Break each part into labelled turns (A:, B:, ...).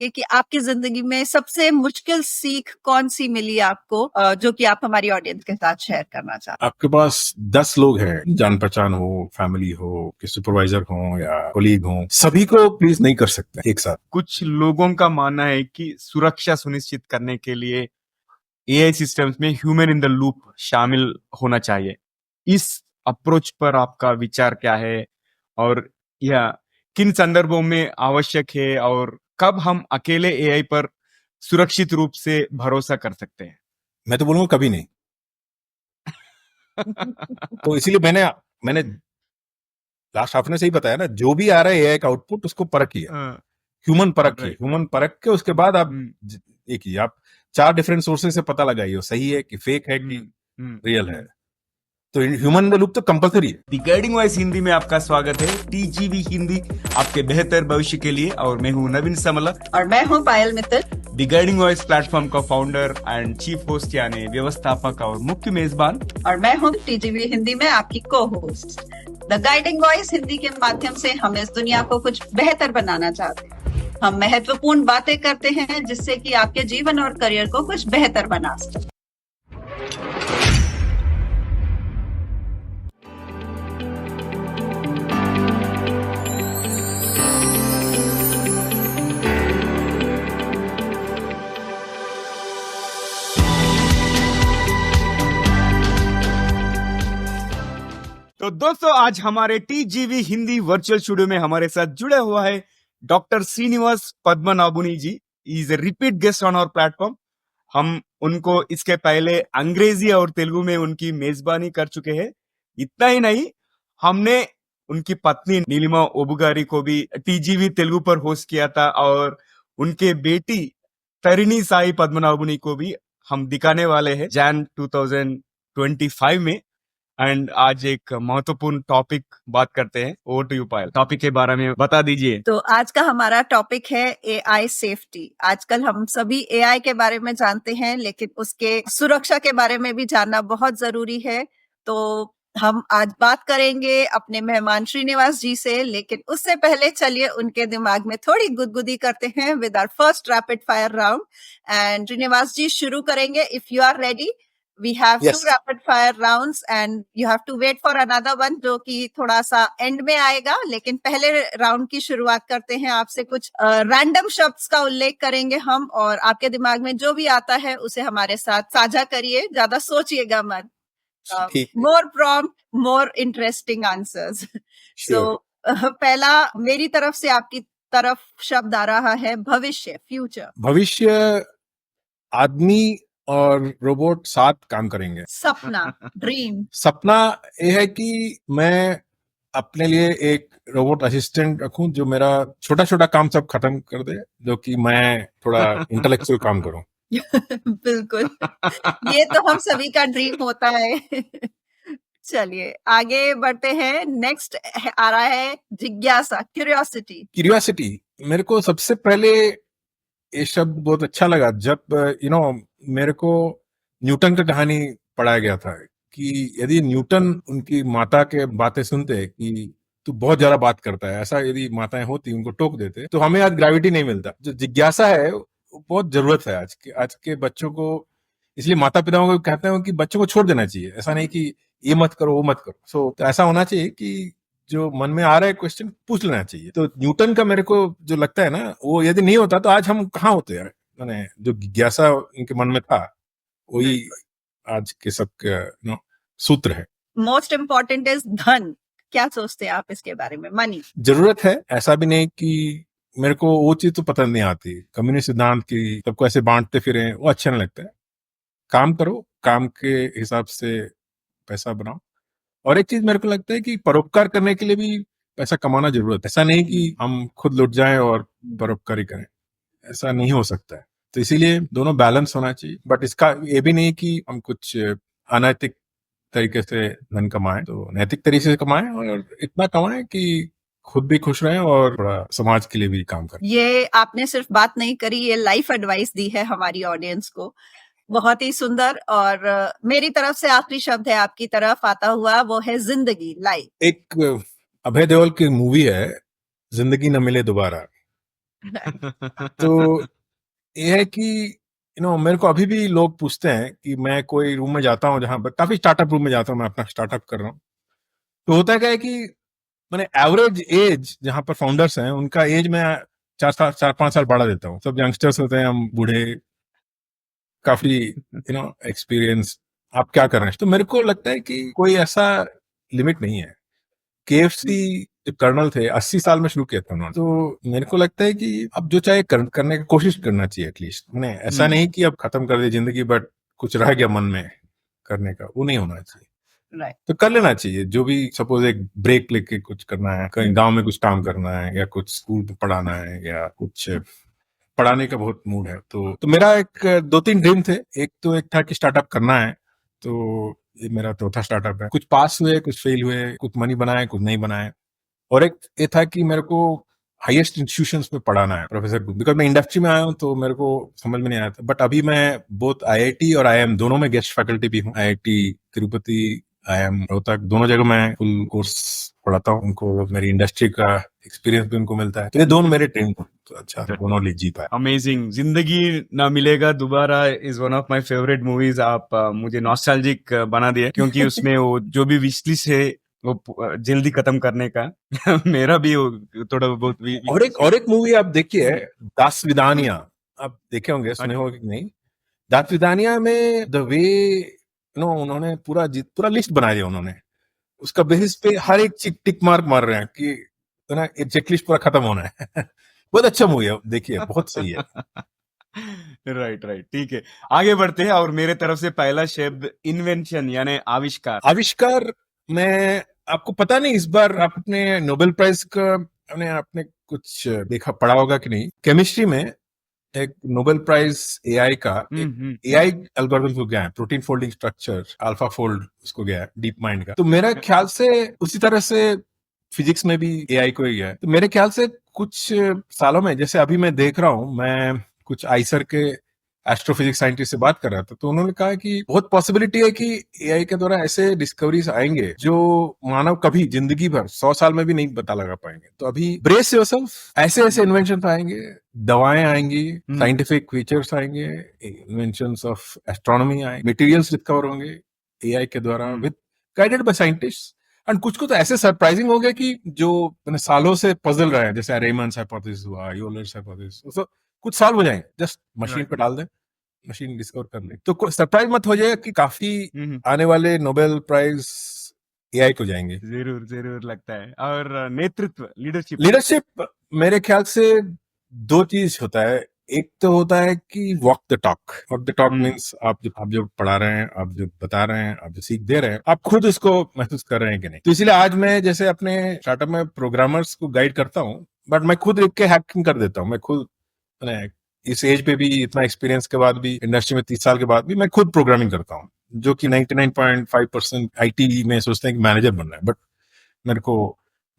A: कि आपकी जिंदगी में सबसे मुश्किल सीख कौन सी मिली आपको, जो कि आप हमारी ऑडियंस के साथ शेयर करना चाहते हैं?
B: आपके पास 10 लोग हैं, जान पहचान हो, फैमिली हो, कि सुपरवाइजर हो या कोलीग हो, सभी को प्लीज नहीं कर सकते एक साथ।
C: कुछ लोगों का मानना है कि सुरक्षा सुनिश्चित करने के लिए एआई सिस्टम्स में ह्यूमन इन द लूप शामिल होना चाहिए। इस अप्रोच पर आपका विचार क्या है, और यह किन संदर्भों में आवश्यक है, और कब हम अकेले एआई पर सुरक्षित रूप से भरोसा कर सकते हैं?
B: मैं तो बोलूंगा कभी नहीं। तो इसीलिए मैंने लास्ट आपने सही बताया ना, जो भी आ रहा है एआई का आउटपुट उसको परखिए, ह्यूमन परखिए,
C: Right.
B: ह्यूमन परख के उसके बाद आप देखिए, आप 4 डिफरेंट सोर्सेज से पता लगाइए सही है कि फेक है कि रियल है। तो ह्यूमन इन द लूप तो कंपलसरी है।
C: दी गाइडिंग वॉइस हिंदी में आपका स्वागत है। टीजीवी हिंदी आपके बेहतर भविष्य के लिए, और मैं हूं नवीन समला
A: और मैं हूं Payal Mittal.
C: The guiding voice platform का फाउंडर एंड चीफ होस्ट यानी व्यवस्थापक और मुख्य मेजबान।
A: और मैं हूं टीजीवी हिंदी में आपकी को host. The guiding voice Hindi के माध्यम से हम इस दुनिया को कुछ बेहतर बनाना चाहते हैं। हम महत्वपूर्ण बातें करते हैं जिससे कि आपके जीवन और करियर को कुछ बेहतर बना सके।
C: तो दोस्तों, आज हमारे टीजीवी हिंदी वर्चुअल स्टूडियो में हमारे साथ जुड़े हुआ है doctor Shrinivas Padmanabhuni ji. Is a repeat guest on our platform. हम उनको इसके पहले अंग्रेजी और तेलुगु में उनकी मेजबानी कर चुके हैं। इतना ही नहीं, हमने उनकी पत्नी नीलिमा ओबुगारी को भी टीजीवी तेलुगु पर होस्ट किया था, और उनके बेटी तरिणी साई पद्मनाभुनी को भी हम दिखाने वाले हैं जैन 2025 में। एंड आज एक महत्वपूर्ण टॉपिक बात करते हैं। Over to you Payal, topic के बारे में बता दीजिए।
A: तो आज का हमारा टॉपिक है एआई सेफ्टी। आजकल हम सभी एआई के बारे में जानते हैं, लेकिन उसके सुरक्षा के बारे में भी जानना बहुत जरूरी है। तो हम आज बात करेंगे अपने मेहमान श्रीनिवास जी से, लेकिन उससे पहले चलिए उनके दिमाग में थोड़ी गुदगुदी करते हैं with our first rapid fire round. And Shrinivas ji शुरू करेंगे। If you are ready, we have
B: Yes.
A: 2 rapid fire rounds and you have to wait for another one जो कि थोड़ा सा एंड में आएगा। लेकिन पहले राउंड की शुरुआत करते हैं। आपसे कुछ रैंडम शब्द का उल्लेख करेंगे हम, और आपके दिमाग में जो भी आता है उसे हमारे साथ साझा करिए, ज्यादा सोचिएगा मत। मोर प्रॉम्प्ट, मोर इंटरेस्टिंग आंसर्स। सो पहला मेरी तरफ से आपकी तरफ शब्द आ रहा है भविष्य, फ्यूचर।
B: भविष्य आदमी और रोबोट साथ काम करेंगे।
A: सपना, ड्रीम।
B: सपना ये है कि मैं अपने लिए एक रोबोट असिस्टेंट रखूं जो मेरा छोटा छोटा काम सब खत्म कर दे, जो कि मैं थोड़ा इंटेलेक्चुअल काम करूं।
A: बिल्कुल, ये तो हम सभी का ड्रीम होता है। चलिए आगे बढ़ते हैं। नेक्स्ट आ रहा है जिज्ञासा, क्यूरियोसिटी।
B: क्यूरियोसिटी, मेरे को सबसे पहले ये शब्द बहुत अच्छा लगा जब मेरे को न्यूटन की कहानी पढ़ाया गया था कि यदि न्यूटन उनकी माता के बातें सुनते कि तू बहुत ज्यादा बात करता है, ऐसा यदि माताएं होती उनको टोक देते तो हमें आज ग्रेविटी नहीं मिलता। जो जिज्ञासा है वो बहुत जरूरत है आज के बच्चों को। इसलिए माता पिताओं को कहते हैं कि बच्चों को छोड़ देना चाहिए, ऐसा नहीं कि ये मत करो वो मत करो। तो ऐसा होना चाहिए कि जो मन में आ रहा है क्वेश्चन पूछ लेना चाहिए। तो न्यूटन का मेरे को जो लगता है ना, वो यदि नहीं होता तो आज हम कहाँ होते यार। मैंने जो जिज्ञासा उनके मन में था वही आज के सब सूत्र है।
A: मोस्ट इम्पोर्टेंट इज धन। क्या सोचते हैं आप इसके बारे में? मनी
B: जरूरत है, ऐसा भी नहीं कि मेरे को वो चीज तो पसंद नहीं आती। कम्युनिस्ट सिद्धांत की सबको ऐसे बांटते फिरे वो अच्छा नहीं लगता है। काम करो, काम के हिसाब से पैसा बनाओ। और एक चीज मेरे को लगता है कि परोपकार करने के लिए भी पैसा कमाना जरूरत है। ऐसा नहीं कि हम खुद लुट जाएं और परोपकारी करें, ऐसा नहीं हो सकता है। तो इसीलिए दोनों बैलेंस होना चाहिए। बट इसका ये भी नहीं कि हम कुछ अनैतिक तरीके से धन कमाएं, तो नैतिक तरीके से कमाएं और इतना कमाएं कि खुद भी खुश रहें और समाज के लिए भी काम करें।
A: ये आपने सिर्फ बात नहीं करी, ये लाइफ एडवाइस दी है हमारी ऑडियंस को। बहुत ही सुंदर। और मेरी तरफ से आखिरी शब्द है आपकी तरफ आता हुआ, वो है जिंदगी, लाइफ।
B: एक अभय देओल की मूवी है जिंदगी न मिले दोबारा। तो ये है कि मेरे को अभी भी लोग पूछते हैं कि मैं कोई रूम में जाता हूँ जहां पर काफी स्टार्टअप रूम में जाता हूँ, मैं अपना स्टार्टअप कर रहा हूँ, तो होता क्या है कि मैंने एवरेज एज जहां पर फाउंडर्स हैं उनका एज में 4-5 साल बढ़ा देता हूँ। सब यंगस्टर्स होते हैं, हम बूढ़े, काफी एक्सपीरियंस। आप क्या कर रहे हैं? तो मेरे को लगता है कि कोई ऐसा लिमिट नहीं है। केएफसी जो कर्नल थे 80 साल में शुरू किया था उन्होंने, तो मेरे को लगता है कि अब जो चाहे करने की कोशिश करना चाहिए एटलीस्ट। मैंने ऐसा नहीं कि अब खत्म कर दी जिंदगी बट कुछ रह गया मन में करने का, वो नहीं होना चाहिए।
A: राइट।
B: तो कर लेना चाहिए जो भी, सपोज एक ब्रेक लेके कुछ करना है, कहीं गांव में कुछ काम करना है, या कुछ स्कूल में पढ़ाना है, या कुछ पढ़ाने का बहुत मूड है। तो मेरा एक 2-3 ड्रीम थे। एक तो एक था कि स्टार्टअप करना है, तो ये मेरा चौथा स्टार्टअप है। कुछ पास हुए, कुछ फेल हुए, कुछ मनी बनाए, कुछ नहीं बनाए। और एक ये था कि मेरे को हाईएस्ट इंस्टीट्यूशंस में पढ़ाना है प्रोफेसर को, बिकॉज मैं इंडस्ट्री में आया हूँ तो मेरे को समझ में नहीं आया था। बट अभी मैं बोथ आईआईटी और आईएम दोनों में गेस्ट फैकल्टी भी हूँ। आईआईटी तिरुपति, आईएम रोहतक, दोनों जगह मैं फुल कोर्स पढ़ाता हूँ उनको। मेरी इंडस्ट्री का एक्सपीरियंस भी उनको मिलता है। तो ये दोनों मेरे ड्रीम तो अच्छा दोनों जी पाए।
C: अमेजिंग। जिंदगी ना मिलेगा दोबारा is one of my favourite movies. आप मुझे नॉस्टैल्जिक बना दिया, क्योंकि उसमें वो जो भी विश लिस्ट है वो जल्दी खत्म करने का मेरा भी थोड़ा बहुत
B: और एक मूवी आप देखिए, दास विदानिया। आप देखे होंगे, सुने होंगे कि नहीं? दास विदानिया में द वे उन्होंने पूरा लिस्ट बना दिया उन्होंने। उसका बेसिस पे हर एक चीज टिक मार्क मार रहे हैं कि ये चेकलिस्ट पूरा खत्म होना है। बहुत अच्छा मूवी है, देखिए, बहुत सही है।
C: राइट राइट, ठीक है, आगे बढ़ते हैं। और मेरे तरफ से पहला शब्द इन्वेंशन यानी आविष्कार।
B: आविष्कार में आपको पता नहीं, इस बार आपने नोबेल प्राइज का आपने कुछ देखा, पढ़ा होगा कि नहीं? केमिस्ट्री में एक नोबेल प्राइज एआई का, एआई एल्गोरिथम को गया है, protein folding structure, alpha fold उसको गया है, डीप माइंड का। तो मेरा ख्याल से उसी तरह से फिजिक्स में भी एआई को ही गया है। तो मेरे ख्याल से कुछ सालों में, जैसे अभी मैं देख रहा हूं, मैं कुछ आईसर के एस्ट्रोफिजिक्स साइंटिस्ट से बात कर रहा था, तो उन्होंने कहा कि बहुत पॉसिबिलिटी है कि एआई के द्वारा ऐसे डिस्कवरीज आएंगे जो मानव कभी जिंदगी भर 100 साल में भी नहीं पता लगा पाएंगे। तो अभी ब्रेस योरसेल्फ, ऐसे ऐसे इन्वेंशन आएंगे, दवाएं आएंगी, साइंटिफिक फीचर्स आएंगे, इन्वेंशंस ऑफ एस्ट्रोनॉमी आएंगे, मटेरियल्स डिस्कवर होंगे एआई के द्वारा with guided by scientist. And कुछ तो ऐसे सरप्राइजिंग हो गया कि जो मैंने सालों से पजल रहे हैं, जैसे रेमंड्स हाइपोथेसिस हुआ, यूलर्स हाइपोथेसिस, तो कुछ साल हो जाएंगे, जस्ट मशीन पे डाल दें, मशीन डिस्कवर कर ले। तो सरप्राइज मत हो जाए कि काफी आने वाले नोबेल प्राइज एआई को जाएंगे।
C: जरूर जरूर लगता है। और नेतृत्व,
B: लीडरशिप मेरे ख्याल से 2 चीज होता है। एक तो होता है कि वॉक द टॉक मीन्स आप जो पढ़ा रहे हैं, आप जो बता रहे हैं, आप जो सीख दे रहे हैं, आप खुद इसको महसूस कर रहे हैं कि नहीं। तो इसलिए आज मैं जैसे अपने स्टार्टअप में प्रोग्रामर्स को गाइड करता हूँ, बट मैं खुद लिख के हैकिंग कर देता हूँ। मैं खुद इस एज पे भी, इतना एक्सपीरियंस के बाद भी, इंडस्ट्री में 30 साल के बाद भी मैं खुद प्रोग्रामिंग करता हूँ, जो कि 99.5% आईटी में सोचते हैं कि मैनेजर बनना है, बट मेरे को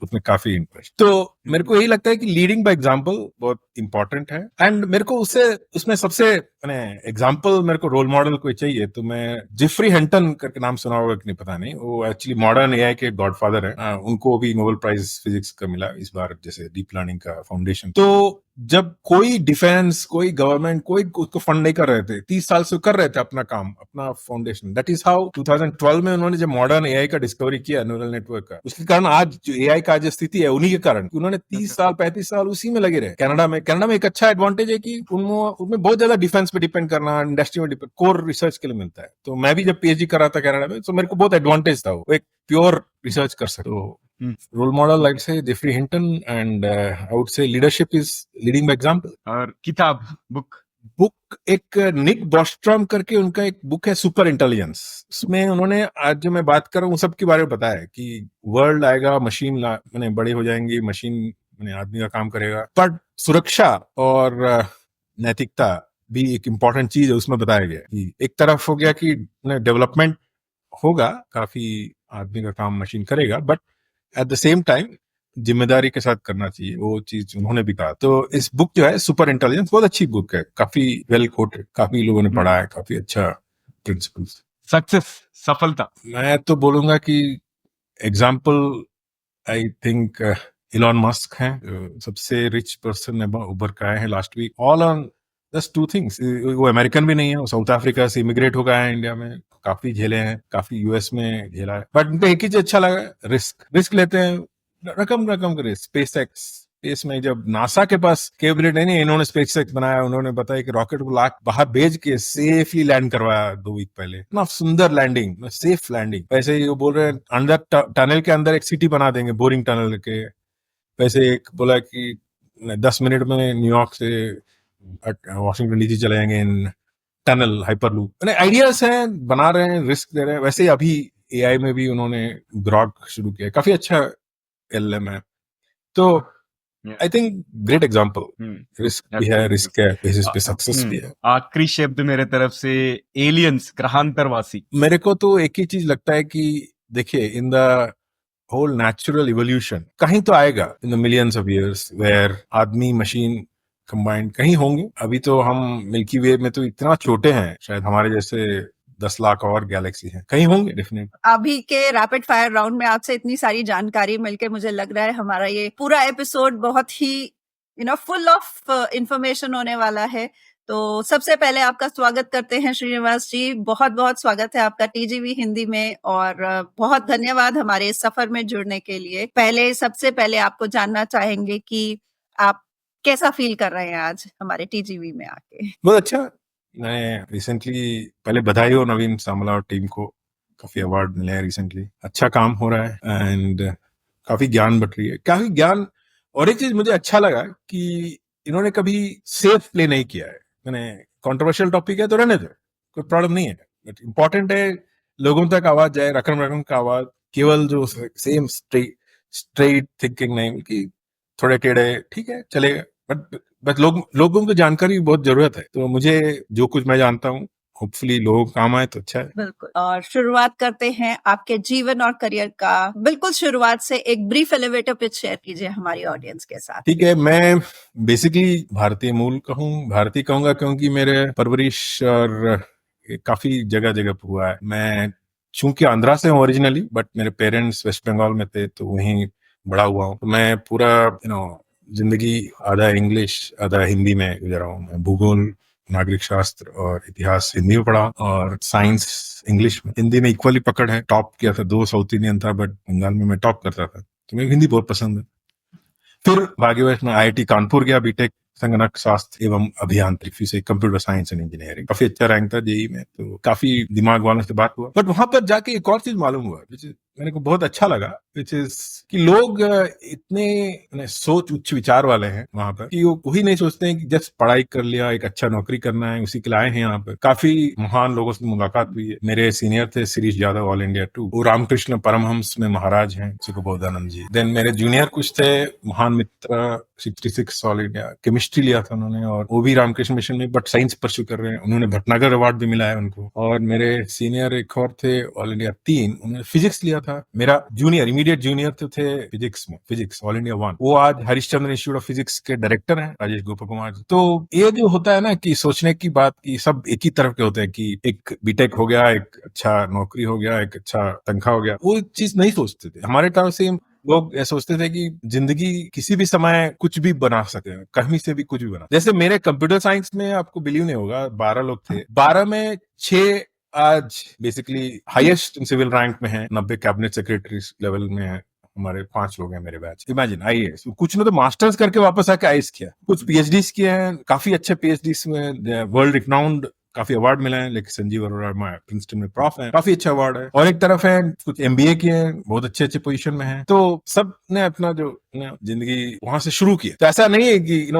B: उसमें काफी इंटरेस्ट। तो मेरे को यही लगता है कि लीडिंग बाय एग्जांपल बहुत इंपॉर्टेंट है। एंड मेरे को उसमें सबसे एग्जांपल, मेरे को रोल मॉडल कोई चाहिए, तो मैं जेफरी हिंटन करके नाम सुना होगा कि नहीं पता नहीं, वो एक्चुअली मॉडर्न एआई के गॉडफादर है। उनको भी नोबेल प्राइज फिजिक्स का मिला इस बार, जैसे डीप लर्निंग का फाउंडेशन। तो जब कोई डिफेंस, कोई गवर्नमेंट, कोई उसको फंड नहीं कर रहे थे, 30 साल से कर रहे थे अपना काम, अपना फाउंडेशन। दैट इज हाउ 2012 में उन्होंने जब मॉडर्न एआई का डिस्कवरी किया, न्यूरल नेटवर्क का, उसके कारण आज जो एआई का जो स्थिति है, उन्हीं के कारण, उन्होंने 30 साल 35 साल उसी में लगे रहे। कनाडा में एक अच्छा एडवांटेज है कि उनमें बहुत ज्यादा डिफेंस पे डिपेंड करना, इंडस्ट्री में डिपेंड, कोर रिसर्च के लिए मिलता है। तो मैं भी जब पीएचडी कर रहा था कनाडा में, तो मेरे को बहुत एडवांटेज था, वो एक प्योर रिसर्च कर सकते। Role model like say Geoffrey Hinton, and I would say leadership is leading by example.
C: और किताब,
B: बुक एक निक बॉस्ट्रॉम करके उनका एक बुक है, सुपर इंटेलिजेंस। उसमें उन्होंने आज जो मैं बात कर रहा हूँ सब के बारे में बताया है कि वर्ल्ड आएगा, मशीन बड़े हो जाएंगी, मशीन आदमी का काम करेगा, पर सुरक्षा और नैतिकता भी एक इंपॉर्टेंट चीज है, उसमें बताया गया कि एक तरफ हो गया कि डेवलपमेंट होगा, काफी आदमी का काम मशीन करेगा, but at the same time जिम्मेदारी के साथ करना चाहिए, वो चीज उन्होंने भी कहा। तो इस बुक जो है सुपर इंटेलिजेंस, बहुत अच्छी बुक है, काफी वेल कोटेड, काफी लोगों ने पढ़ा है, काफी अच्छा प्रिंसिपल्स।
C: सक्सेस, सफलता,
B: मैं तो बोलूंगा कि example, I think Elon Musk हैं, जो सबसे रिच पर्सन उभर के आए हैं last week, all on just two things. वो अमेरिकन भी नहीं है, वो साउथ अफ्रीका से इमिग्रेट हो गए हैं इंडिया में, काफी झेले हैं, काफी यूएस में झेला है, बट उनको एक ही चीज अच्छा लगा, रिस्क लेते हैं, रकम रकम करे। स्पेस में जब नासा के पास कैपेबिलिटी नहीं, इन्होंने स्पेसएक्स बनाया, उन्होंने बताया कि रॉकेट को बाहर भेज के सेफली लैंड करवाया 2 वीक पहले, इतना सुंदर लैंडिंग, सेफ लैंडिंग। वैसे ही वो बोल रहे हैं अंदर टनल के अंदर एक सिटी बना देंगे, बोरिंग टनल के। वैसे एक बोला कि 10 मिनट में न्यूयॉर्क से वॉशिंगटन डीसी चले जाएंगे इन टनल हाइपरलूप। आइडियाज हैं, बना रहे हैं, रिस्क दे रहे हैं। वैसे ही अभी एआई में भी उन्होंने ग्रॉक शुरू किया, काफी अच्छा एलएम है। तो I think great example, risk भी है, रिस्क के बेसिस पे सक्सेस भी है।
C: आखिरी शब्द मेरे तरफ से, एलियंस, ग्रहांतरवासी।
B: मेरे को तो एक ही चीज लगता है कि देखिए, in the whole natural evolution कहीं तो आएगा in the millions of years, where आदमी मशीन कंबाइंड कहीं होंगे। अभी तो हम मिल्की वे में तो इतना छोटे हैं, शायद हमारे जैसे 10 लाख और गैलेक्सी हैं, कहीं होंगे डेफिनेट।
A: अभी के रैपिड फायर राउंड में आपसे इतनी सारी जानकारी मिलके मुझे लग रहा है हमारा ये पूरा एपिसोड बहुत ही फुल ऑफ इंफॉर्मेशन होने वाला है। तो सबसे पहले आपका स्वागत करते हैं श्रीनिवास जी, बहुत बहुत स्वागत है आपका टीजीवी हिंदी में, और बहुत धन्यवाद हमारे इस सफर में जुड़ने के लिए। सबसे पहले आपको जानना चाहेंगे कि आप कैसा फील कर रहे हैं आज हमारे टीजीवी में आके?
B: बहुत अच्छा। मैं रिसेंटली, पहले बधाई हो नवीन सामला और टीम को, काफी अवार्ड मिले हैं रिसेंटली, अच्छा काम हो रहा है एंड काफी ज्ञान बट रही है, काफी ज्ञान। और एक चीज मुझे अच्छा लगा कि इन्होंने कभी सेफ प्ले नहीं किया है। मैंने कंट्रोवर्शियल टॉपिक है तो रहने दो, कोई प्रॉब्लम नहीं है, बट इम्पोर्टेंट है लोगों तक आवाज जाए, रकम रकम का आवाज, केवल जो सेम स्ट्रेट थिंकिंग नहीं कि थोड़े टेढ़े, ठीक है चलेगा, बट लोगों को जानकारी की बहुत जरूरत है। तो मुझे जो कुछ मैं जानता हूँ, होपफुली लोगों को काम आए तो अच्छा है।
A: बिल्कुल। और शुरुआत करते हैं आपके जीवन और करियर का, बिल्कुल शुरुआत से एक ब्रीफ एलिवेटर पिच शेयर कीजिए हमारी ऑडियंस के साथ।
B: ठीक है, मैं बेसिकली भारतीय मूल का हूँ, भारतीय कहूंगा क्योंकि मेरे परवरिश और काफी जगह जगह पर हुआ है। मैं चूंकि आंध्रा से हूँ ओरिजिनली, बट मेरे पेरेंट्स वेस्ट बंगाल में थे, तो वहीं बड़ा हुआ हूँ। तो मैं पूरा जिंदगी आधा इंग्लिश आधा हिंदी में गुजरा हूँ। मैं भूगोल, नागरिक शास्त्र और इतिहास हिंदी में पढ़ा, और साइंस इंग्लिश में। हिंदी में इक्वली पकड़ है, टॉप किया था, 2 साउथ इंडियन था, बट बंगाल में मैं टॉप करता था, तो मुझे हिंदी बहुत पसंद है। फिर भाग्यवश मैं आईआईटी कानपुर गया, बीटेक संगणक शास्त्र एवं अभियांत्रिकी से, कंप्यूटर साइंस एंड इंजीनियरिंग, काफी अच्छा रैंक था जेईई में, तो काफी दिमाग वालों से बात हुआ। बट वहां पर जाके एक और चीज मालूम हुआ, मेरे को बहुत अच्छा लगा, विच इज कि लोग इतने सोच उच्च विचार वाले हैं वहां पर, कि वो वही नहीं सोचते हैं कि जस्ट पढ़ाई कर लिया, एक अच्छा नौकरी करना है, उसी के लिए आए हैं यहाँ पर। काफी महान लोगों से मुलाकात हुई है। मेरे सीनियर थे शिरीष यादव, ऑल इंडिया 2, वो रामकृष्ण परमहंस में महाराज हैं, सुखबोधानंद जी। देन मेरे जूनियर कुछ थे, महान मित्र 66 ऑल इंडिया, केमिस्ट्री लिया था उन्होंने, और वो भी रामकृष्ण मिशन में, बट साइंस परस्यू कर रहे हैं, उन्होंने भटनागर अवार्ड भी मिला है उनको। और मेरे सीनियर एक और थे, ऑल इंडिया 3, उन्होंने फिजिक्स लिया था। मेरा जूनियर, इमीडिएट जूनियर तो थे फिजिक्स में, फिजिक्स ऑल इंडिया 1, वो आज हरिश्चंद्र इंस्टीट्यूट ऑफ फिजिक्स के डायरेक्टर हैं, राजेश गोपाल कुमार जी। तो ये जो होता है ना कि सोचने की बात, की सब एक ही तरफ के होते हैं, कि एक बीटेक हो गया, एक अच्छा नौकरी हो गया, एक अच्छा तनख्वाह हो गया, वो चीज नहीं सोचते थे हमारे तरफ से। लोग ये सोचते थे कि जिंदगी किसी भी समय कुछ भी बना सकते हैं, कहीं से भी कुछ भी बना। जैसे मेरे कंप्यूटर साइंस में, आपको बिलीव नहीं होगा, 12 लोग थे, 12 में 6 आज बेसिकली हाईएस्ट सिविल रैंक में है, 90 कैबिनेट सेक्रेटरी लेवल में है। हमारे 5 लोग हैं मेरे बैच। इमेजिन, आईएएस, कुछ ने तो मास्टर्स करके वापस आके आईएएस किया, कुछ पीएचडीज किए हैं, काफी अच्छे पीएचडीज में, वर्ल्ड रिकनाउंड, काफी अवार्ड मिला है। लेकिन संजीव अरोड़ा प्रिंसटन में प्रॉफ है, काफी अच्छा अवार्ड है। और एक तरफ है कुछ एमबीए किए हैं, बहुत अच्छे अच्छे पोजीशन में हैं। तो सब ने अपना जो जिंदगी वहां से शुरू की। तो ऐसा नहीं है कि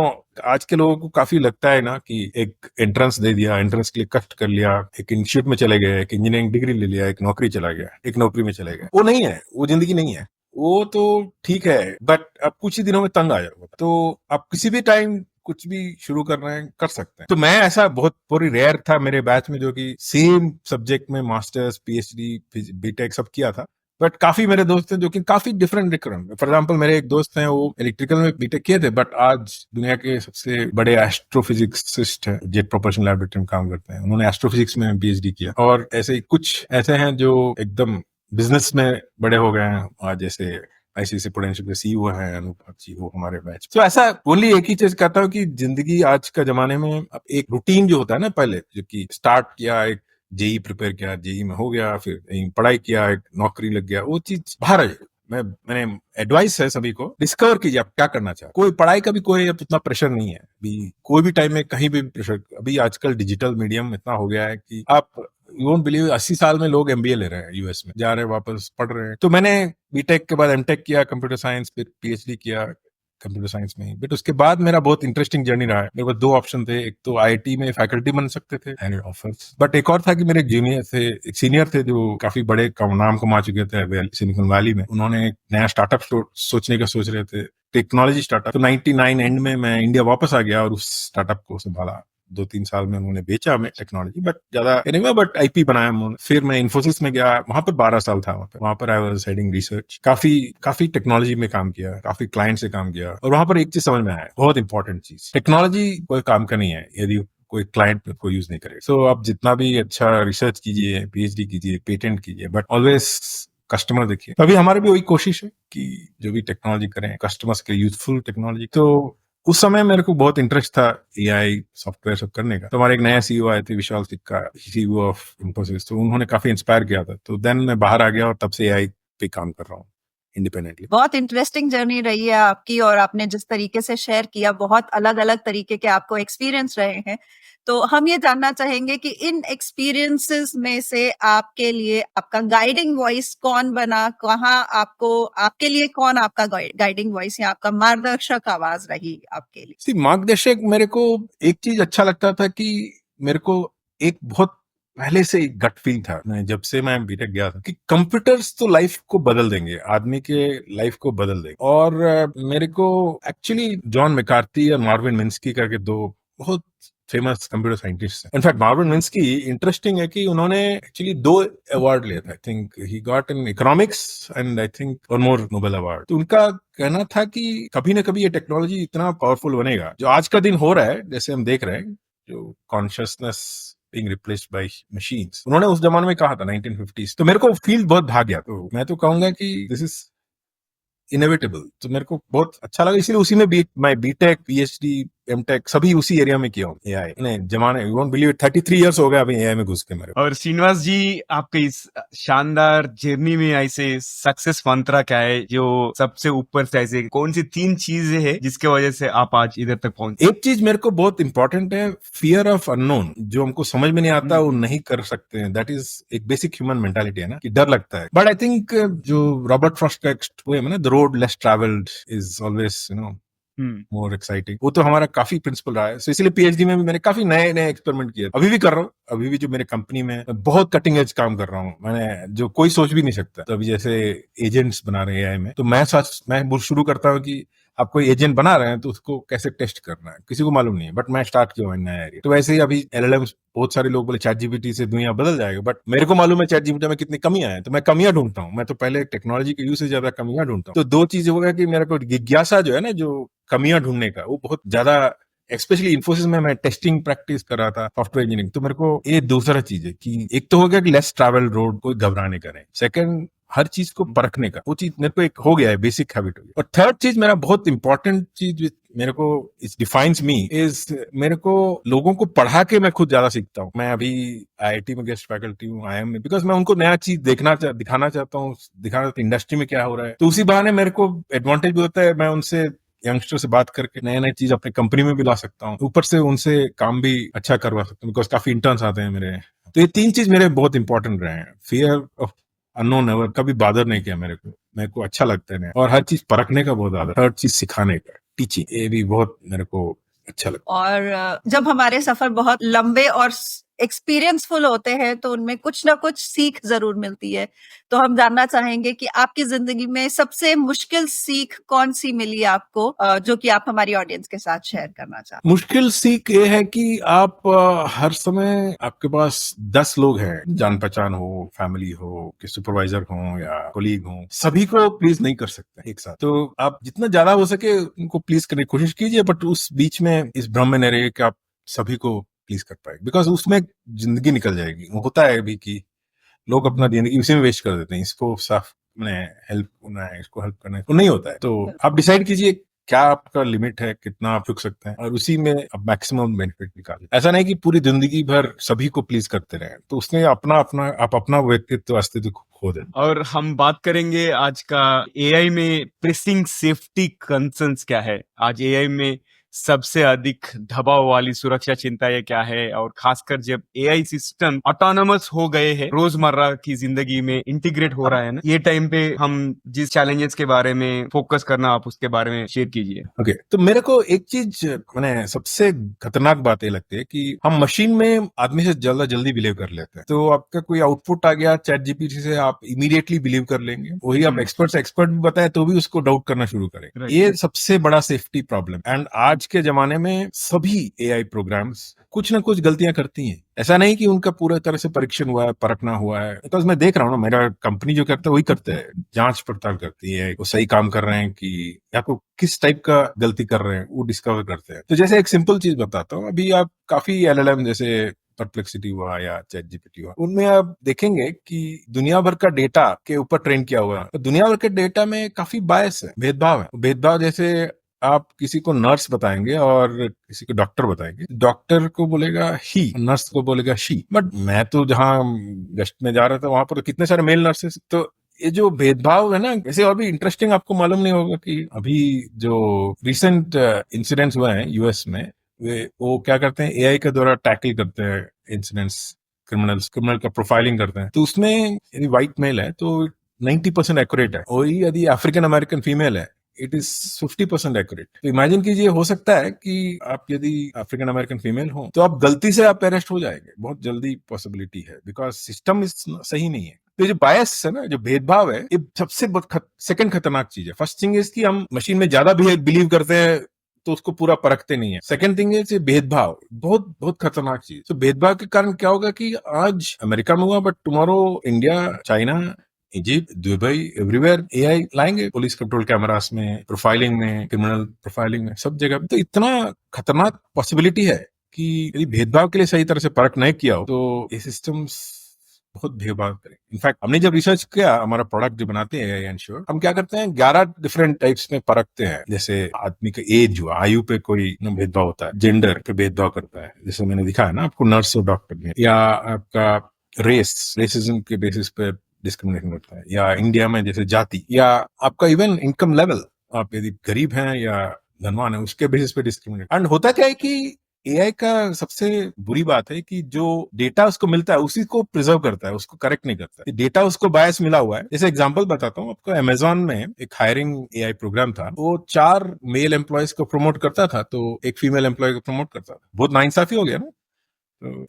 B: आज के लोगों को काफी लगता है ना कि एक एंट्रेंस दे दिया, एंट्रेंस के लिए कष्ट कर लिया, एक इंस्टीट्यूट में चले गए, एक इंजीनियरिंग डिग्री ले लिया, एक नौकरी चला गया, एक नौकरी में चले गए। वो नहीं है, वो जिंदगी नहीं है। वो तो ठीक है, बट अब कुछ ही दिनों में तंग आ जाओगे, तो आप किसी भी टाइम कुछ भी शुरू कर रहे हैं, कर सकते हैं। तो मैं ऐसा बहुत पूरी रेयर था मेरे बैच में जो कि सेम सब्जेक्ट में मास्टर्स, पीएचडी, बीटेक सब किया था। बट काफी मेरे दोस्त हैं जो कि काफी डिफरेंट फॉर एग्जाम्पल, मेरे एक दोस्त हैं, वो इलेक्ट्रिकल में बीटेक किए थे, बट आज दुनिया के सबसे बड़े एस्ट्रोफिजिक्सिस्ट हैं, जेट प्रोपल्शन लैबोरेटरी में काम करते हैं। उन्होंने एस्ट्रोफिजिक्स में पीएचडी किया। और ऐसे कुछ ऐसे हैं जो एकदम बिजनेस में बड़े हो गए हैं आज, जैसे आईसीआईसीआई प्रूडेंशियल के सीईओ हैं अनूप जी, वो हमारे बैच। तो ऐसा ओनली एक ही चीज कहता हूँ कि जिंदगी आज का जमाने में अब एक रूटीन जो होता है ना, पहले जो कि स्टार्ट किया, एक जेई प्रिपेयर किया, जेई में हो गया, फिर पढ़ाई किया, एक नौकरी लग गया, वो चीज बाहर है। मैंने एडवाइस है सभी को, डिस्कवर कीजिए आप क्या करना चाहते। कोई पढ़ाई का भी कोई उतना प्रेशर नहीं है अभी, कोई भी टाइम में कहीं भी प्रेशर। अभी आजकल डिजिटल मीडियम इतना हो गया है कि आप यू वोंट बिलीव 80 साल में लोग एमबीए ले रहे हैं, यूएस में जा रहे हैं, वापस पढ़ रहे हैं। तो मैंने बीटेक के बाद एमटेक किया कंप्यूटर साइंस, फिर पीएचडी किया कंप्यूटर साइंस में ही। बट उसके बाद मेरा बहुत इंटरेस्टिंग जर्नी रहा है। मेरे पास दो ऑप्शन थे, एक तो आईआईटी में फैकल्टी बन सकते थे एंड ऑफर्स, बट एक और था कि मेरे जूनियर थे, एक सीनियर थे जो काफी बड़े नाम कमा चुके थे सिलिकॉन वैली में। उन्होंने एक नया स्टार्टअप सोचने का सोच रहे थे, टेक्नोलॉजी स्टार्टअप। तो 99 एंड में मैं इंडिया वापस आ गया और उस स्टार्टअप को संभाला। 2-3 साल में उन्होंने बेचा हमें टेक्नोलॉजी, बट ज्यादा एनीवे, बट आईपी बनाया उन्होंने। फिर मैं इन्फोसिस में गया, वहां पर 12 साल था। वहां पर आई वाज हेडिंग रिसर्च। काफी टेक्नोलॉजी में काम किया, काफी क्लाइंट से काम किया, और वहां पर एक चीज समझ में आया, बहुत इंपॉर्टेंट चीज, टेक्नोलॉजी कोई काम का नहीं है यदि कोई क्लाइंट को यूज नहीं करे। सो आप जितना भी अच्छा रिसर्च कीजिए, पीएचडी कीजिए, पेटेंट कीजिए, बट ऑलवेज कस्टमर देखिए। अभी हमारी भी वही कोशिश है कि जो भी टेक्नोलॉजी करें, कस्टमर्स के यूजफुल टेक्नोलॉजी। तो उस समय मेरे को बहुत इंटरेस्ट था एआई सॉफ्टवेयर सब करने का। तो हमारे एक नया सीईओ आए थे, विशाल सिक्का, सीईओ ऑफ इन्फोसिस। तो उन्होंने काफी इंस्पायर किया था। तो देन मैं बाहर आ गया और तब से एआई पे काम कर रहा हूँ इंडिपेंडेंटली।
A: बहुत इंटरेस्टिंग जर्नी रही है आपकी, और आपने जिस तरीके से शेयर किया, बहुत अलग अलग तरीके के आपको एक्सपीरियंस रहे हैं। तो हम ये जानना चाहेंगे कि इन एक्सपीरियंसेस में से आपके लिए आपका गाइडिंग वॉइस कौन बना, कहाँ आपको, आपके लिए कौन आपका गाइडिंग वॉइस या आपका मार्गदर्शक आवाज रही आपके लिए?
B: मार्गदर्शक, मेरे को एक चीज अच्छा लगता था कि मेरे को एक बहुत पहले से एक गट फील था, जब से मैं बीटेक गया था, कि कंप्यूटर्स तो लाइफ को बदल देंगे, आदमी के लाइफ को बदल देंगे। और मेरे को एक्चुअली जॉन मैकार्थी और मार्विन मिन्स्की करके दो बहुत फेमस कंप्यूटर साइंटिस्ट हैं। इनफैक्ट मार्विन मिन्स्की, इंटरेस्टिंग है कि उन्होंने एक्चुअली 2 अवार्ड लिए थे। I think he got in economics and I think one more Nobel award. तो उनका कहना था कि कभी ना कभी ये टेक्नोलॉजी इतना पावरफुल बनेगा, जो आज का दिन हो रहा है, जैसे हम देख रहे हैं, जो consciousness being replaced by machines। उन्होंने उस जमाने में कहा था 1950s। तो मेरे को फील्ड बहुत भाग गया। तो मैं तो कहूंगा कि दिस इज इनएविटेबल। तो मेरे को बहुत अच्छा लगा, इसलिए उसी में मैं बीटेक, पीएचडी, एमटेक सभी उसी एरिया में किया हूँ। एआई ने जमाने, you won't believe it, 33 years हो गए अभी एआई में घुस के मेरे।
C: और श्रीनिवास जी, आपके इस शानदार जर्नी में ऐसे सक्सेस मंत्र क्या है, जो सबसे ऊपर से ऐसे कौन सी 3 चीजें हैं जिसके वजह से आप आज इधर तक पहुंचे?
B: एक चीज मेरे को बहुत इंपॉर्टेंट है, फियर ऑफ अननोन। जो हमको समझ में नहीं आता वो नहीं कर सकते हैं, दैट इज एक बेसिक ह्यूमन मेंटालिटी है ना, कि डर लगता है। बट आई थिंक जो रॉबर्ट फ्रॉस्ट का पोएम है ना, the road less travelled is always more exciting, वो तो हमारा काफी प्रिंसिपल रहा है। So, इसलिए पीएचडी में भी मैंने काफी नए नए एक्सपेरिमेंट किए, अभी भी कर रहा हूँ। अभी भी जो मेरे कंपनी में बहुत कटिंग एज काम कर रहा हूँ, मैंने जो कोई सोच भी नहीं सकता। तो अभी जैसे एजेंट्स बना रहे हैं एआई में, तो मैं शुरू करता हूँ कि आप कोई एजेंट बना रहे हैं तो उसको कैसे टेस्ट करना है, किसी को मालूम नहीं है, बट मैं स्टार्ट किया हूँ नया एरिया। तो वैसे ही अभी एलएलएम, बहुत सारे लोग बोले चैट जीपीटी से दुनिया बदल जाएगा, बट मेरे को मालूम है चैट जीपीटी में कितनी कमियां हैं, तो मैं कमियां ढूंढता हूँ। मैं तो पहले टेक्नोलॉजी के यूज से ज्यादा कमियां ढूंढता हूँ। तो 2 चीजें हो गया कि मेरे को जिज्ञासा जो है ना, जो कमियां ढूंढने का, वो बहुत ज्यादा, स्पेशली इन्फोसिस में मैं टेस्टिंग प्रैक्टिस कर रहा था, सॉफ्टवेयर इंजीनियरिंग। तो मेरे को ये दूसरा चीज है कि एक तो हो गया कि लेस ट्रैवल रोड, कोई घबराने का नहीं। सेकंड, हर चीज को परखने का, वो चीज मेरे को एक हो गया है, बेसिक हैबिट हो गया। और थर्ड चीज, मेरा बहुत इंपॉर्टेंट चीज मेरे को इट डिफाइंस मी इज, मेरे को लोगों को पढ़ा के मैं खुद ज्यादा सीखता हूँ। मैं अभी आईआईटी में गेस्ट फैकल्टी हूँ, आईएम में, बिकॉज मैं उनको नया चीज दिखाना चाहता हूँ, इंडस्ट्री में क्या हो रहा है। तो उसी बहाने मेरे को एडवांटेज भी होता है, मैं उनसे यंगस्टर से बात करके नए नए चीज अपने कंपनी में भी ला सकता हूँ, ऊपर से उनसे काम भी अच्छा करवा सकता हूँ, बिकॉज काफी इंटर्न्स आते हैं मेरे। तो ये 3 चीज मेरे बहुत इंपॉर्टेंट रहे हैं। फियर ऑफ अननोन एवर कभी बादर नहीं किया मेरे को अच्छा लगता है, और हर चीज परखने का बहुत आदत, हर चीज सिखाने का, टीचिंग, ये भी बहुत मेरे को अच्छा लगता है।
A: और जब हमारे सफर बहुत लंबे और एक्सपीरियंसफुल होते हैं, तो उनमें कुछ ना कुछ सीख जरूर मिलती है। तो हम जानना चाहेंगे कि आपकी जिंदगी में सबसे मुश्किल सीख कौन सी मिली आपको, जो कि आप हमारी ऑडियंस के साथ शेयर करना चाहते हैं?
B: मुश्किल सीख ये है कि आप हर समय आपके पास 10 लोग हैं, जान पहचान हो, फैमिली हो, कि सुपरवाइजर हो या कोलीग हो, सभी को प्लीज नहीं कर सकते एक साथ। तो आप जितना ज्यादा हो सके उनको प्लीज करने की कोशिश कीजिए, बट उस बीच में इस भ्रम में न रहिए कि आप सभी को प्लीज कर पाएंगे, बिकॉज उसमें जिंदगी निकल जाएगी। वो होता है अभी कि लोग अपना जिंदगी उसी में वेस्ट कर देते हैं, इसको साफ मैंने हेल्प होना है, इसको हेल्प करना है, तो नहीं होता है। तो आप डिसाइड कीजिए क्या आपका लिमिट है, कितना आप चुक सकते हैं, और उसी में आप मैक्सिमम बेनिफिट निकालें। ऐसा नहीं कि पूरी जिंदगी भर सभी को प्लीज करते रहे, तो उसने आप अपना व्यक्तित्व अस्तित्व खो दें।
C: और हम बात करेंगे आज का एआई में प्रेसिंग सेफ्टी कंसर्न्स क्या है। आज एआई में सबसे अधिक दबाव वाली सुरक्षा चिंताएं क्या है, और खासकर जब एआई सिस्टम ऑटोनोमस हो गए हैं, रोजमर्रा की जिंदगी में इंटीग्रेट हो रहा है ना, ये टाइम पे हम जिस चैलेंजेस के बारे में फोकस करना, आप उसके बारे में शेयर कीजिए।
B: ओके, तो मेरे को एक चीज मैंने सबसे खतरनाक बात ये लगती है कि हम मशीन में आदमी से ज्यादा जल्दी बिलीव कर लेते हैं। तो आपका कोई आउटपुट आ गया चैट जीपीटी से, आप इमीडिएटली बिलीव कर लेंगे। वही आप एक्सपर्ट भी बताए तो भी उसको डाउट करना शुरू करेंगे।
C: Right.
B: ये सबसे बड़ा सेफ्टी प्रॉब्लम। एंड आज के जमाने में सभी एआई प्रोग्राम्स कुछ ना कुछ गलतियां करती हैं। ऐसा नहीं कि उनका पूरा तरह से परीक्षण हुआ है, परखना हुआ है। बिकॉज मैं देख रहा हूँ ना, मेरा कंपनी जो करता है वही करते हैं, जांच पड़ताल करती है, वो सही काम कर रहे हैं कि या को किस टाइप का गलती कर रहे हैं, वो डिस्कवर करते हैं। तो जैसे एक सिंपल चीज बताता हूँ, अभी आप काफी एलएलएम जैसे परप्लेक्सिटी हुआ या चैट जीपीटी हुआ, उनमें आप देखेंगे कि दुनिया भर का डेटा के ऊपर ट्रेन किया हुआ है। तो दुनिया भर के डेटा में काफी बायस है, भेदभाव है। भेदभाव जैसे आप किसी को नर्स बताएंगे और किसी को डॉक्टर बताएंगे, डॉक्टर को बोलेगा ही, नर्स को बोलेगा शी। बट मैं तो जहां गेस्ट में जा रहा था वहां पर तो कितने सारे मेल नर्सेस। तो ये जो भेदभाव है ना, ऐसे और भी इंटरेस्टिंग आपको मालूम नहीं होगा कि अभी जो रिसेंट इंसिडेंट्स हुए हैं यूएस में, वो क्या करते हैं, एआई के द्वारा टैकल करते हैं इंसिडेंट्स, क्रिमिनल का प्रोफाइलिंग करते हैं। तो उसमें यदि व्हाइट मेल है तो 90% एक्यूरेट है, वही यदि अफ्रीकन अमेरिकन फीमेल है इट इज 50% एक्यूरेट। तो इमेजिन कीजिए, हो सकता है कि आप यदि अफ्रीकन अमेरिकन फीमेल हो तो आप गलती से आप अरेस्ट हो जाएंगे, बहुत जल्दी पॉसिबिलिटी है, बिकॉज सिस्टम सही नहीं है। तो जो बायस है ना, जो भेदभाव है, ये सबसे सेकंड खतरनाक चीज है। फर्स्ट थिंग इज कि हम मशीन में ज्यादा भी बिलीव करते हैं तो उसको पूरा परखते नहीं है। सेकंड थिंग इज भेदभाव, बहुत बहुत खतरनाक चीज। तो भेदभाव के कारण क्या होगा कि आज अमेरिका में हुआ, but tomorrow India, China, Egypt, Dubai, everywhere AI लाएंगे, पुलिस कंट्रोल कैमरास में, प्रोफाइलिंग में, क्रिमिनल प्रोफाइलिंग में, सब जगह। तो इतना खतरनाक पॉसिबिलिटी है कि यदि भेदभाव के लिए सही तरह से परख नहीं किया हो तो ये सिस्टम्स बहुत भेदभाव करें। इनफैक्ट हमने जब रिसर्च किया, हमारा प्रोडक्ट जो बनाते हैं एआई एंश्योर, हम क्या करते हैं 11 डिफरेंट टाइप्स में परखते हैं। जैसे आदमी का एज हुआ, आयु पे कोई भेदभाव होता है, जेंडर पे भेदभाव करता है, जैसे मैंने दिखाया ना आपको नर्स और डॉक्टर में, या आपका रेसिज्म के बेसिस पे डिस्क्रिमिनेशन होता है, या इंडिया में जैसे जाति, या आपका इवन इनकम लेवल, आप यदि गरीब हैं या धनवान है उसके बेसिस पे डिस्क्रिमिनेट। एंड होता क्या है कि एआई का सबसे बुरी बात है कि जो डेटा उसको मिलता है उसी को प्रिजर्व करता है, उसको करेक्ट नहीं करता है। डेटा उसको बायस मिला हुआ है। जैसे एग्जांपल बताता हूँ आपको, अमेजॉन में एक हायरिंग एआई प्रोग्राम था, वो 4 मेल एम्प्लॉयज को प्रमोट करता था तो एक फीमेल एम्प्लॉय को प्रमोट करता था। बहुत नाइंसाफी हो गया ना,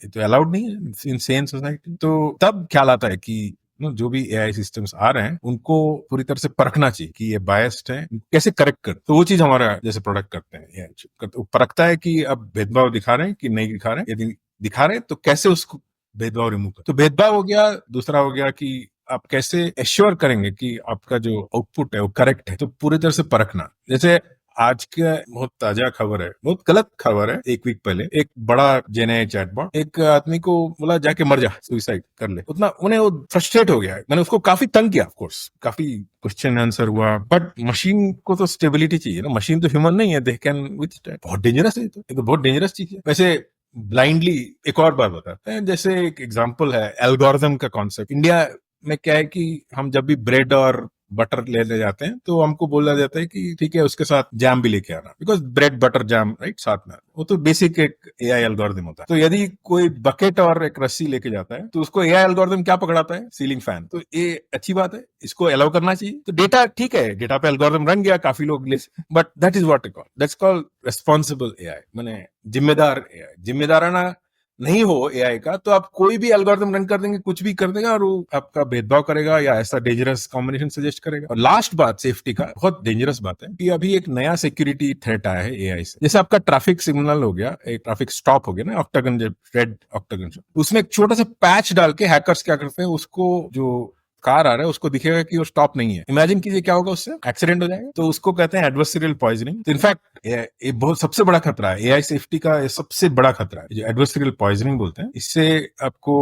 B: तो अलाउड नहीं है इनसेन सोसाइटी। तो तब ख्याल आता है कि जो भी एआई सिस्टम्स आ रहे हैं उनको पूरी तरह से परखना चाहिए कि ये बायस्ड है, कैसे करेक्ट कर। तो वो चीज हमारा जैसे प्रोडक्ट करते हैं, तो परखता है कि अब भेदभाव दिखा रहे हैं कि नहीं दिखा रहे हैं, यदि दिखा रहे हैं तो कैसे उसको भेदभाव रिमूव कर। तो भेदभाव हो गया। दूसरा हो गया कि आप कैसे एश्योर करेंगे कि आपका जो आउटपुट है वो करेक्ट है, तो पूरी तरह से परखना। जैसे आज का बहुत ताजा खबर है, बहुत गलत खबर है। एक वीक पहले एक बड़ा जेएनआई चैटबॉट एक आदमी को बोला जाके मर जा, सुसाइड कर ले। उतना उन्हें वो फ्रस्ट्रेट हो गया। मैंने उसको काफी तंग किया, ऑफ कोर्स काफी क्वेश्चन आंसर हुआ, बट मशीन को तो स्टेबिलिटी चाहिए ना, मशीन तो ह्यूमन नहीं है, दे कैन विथस्टैंड। बहुत डेंजरस है, ये तो बहुत डेंजरस चीज है। वैसे ब्लाइंडली एक और बात बताते हैं, जैसे एक एग्जाम्पल है एल्गोरिथम का कॉन्सेप्ट। इंडिया में क्या है कि हम जब भी ब्रेड और बटर ले जाते हैं तो हमको बोला जाता है कि ठीक है उसके साथ जैम भी लेके आना, because bread butter jam right साथ में। वो तो बेसिक एक एआई एल्गोरिथम होता है। तो यदि कोई बकेट और एक रस्सी लेके जाता है तो उसको एआई एल्गोरिथम क्या पकड़ाता है, सीलिंग फैन। तो ये अच्छी बात है, इसको अलाउ करना चाहिए। तो डेटा ठीक है, डेटा पे एल्गोरिथम रन गया, काफी लोग, but that is what that's called responsible AI, माने जिम्मेदार एआई। जिम्मेदाराना नहीं हो एआई का तो आप कोई भी एल्गोरिथम रन कर देंगे, कुछ भी कर देगा और वो आपका भेदभाव करेगा या ऐसा डेंजरस कॉम्बिनेशन सजेस्ट करेगा। और लास्ट बात सेफ्टी का, बहुत डेंजरस बात है कि अभी एक नया सिक्योरिटी थ्रेट आया है एआई से। जैसे आपका ट्रैफिक सिग्नल हो गया, एक ट्रैफिक स्टॉप हो गया ना, ऑक्टागन, जब रेड ऑक्टागन, उसमें एक छोटा सा पैच डाल के हैकर्स क्या करते हैं, उसको जो कार आ रहा है उसको दिखेगा कि वो स्टॉप नहीं है। इमेजिन कीजिए क्या होगा, उससे एक्सीडेंट हो जाएगा। तो उसको कहते हैं एडवर्सरियल पॉइजनिंग। तो इनफैक्ट ये बहुत सबसे बड़ा खतरा है एआई सेफ्टी का, ये सबसे बड़ा खतरा है जो एडवर्सरियल पॉइजनिंग बोलते हैं। इससे आपको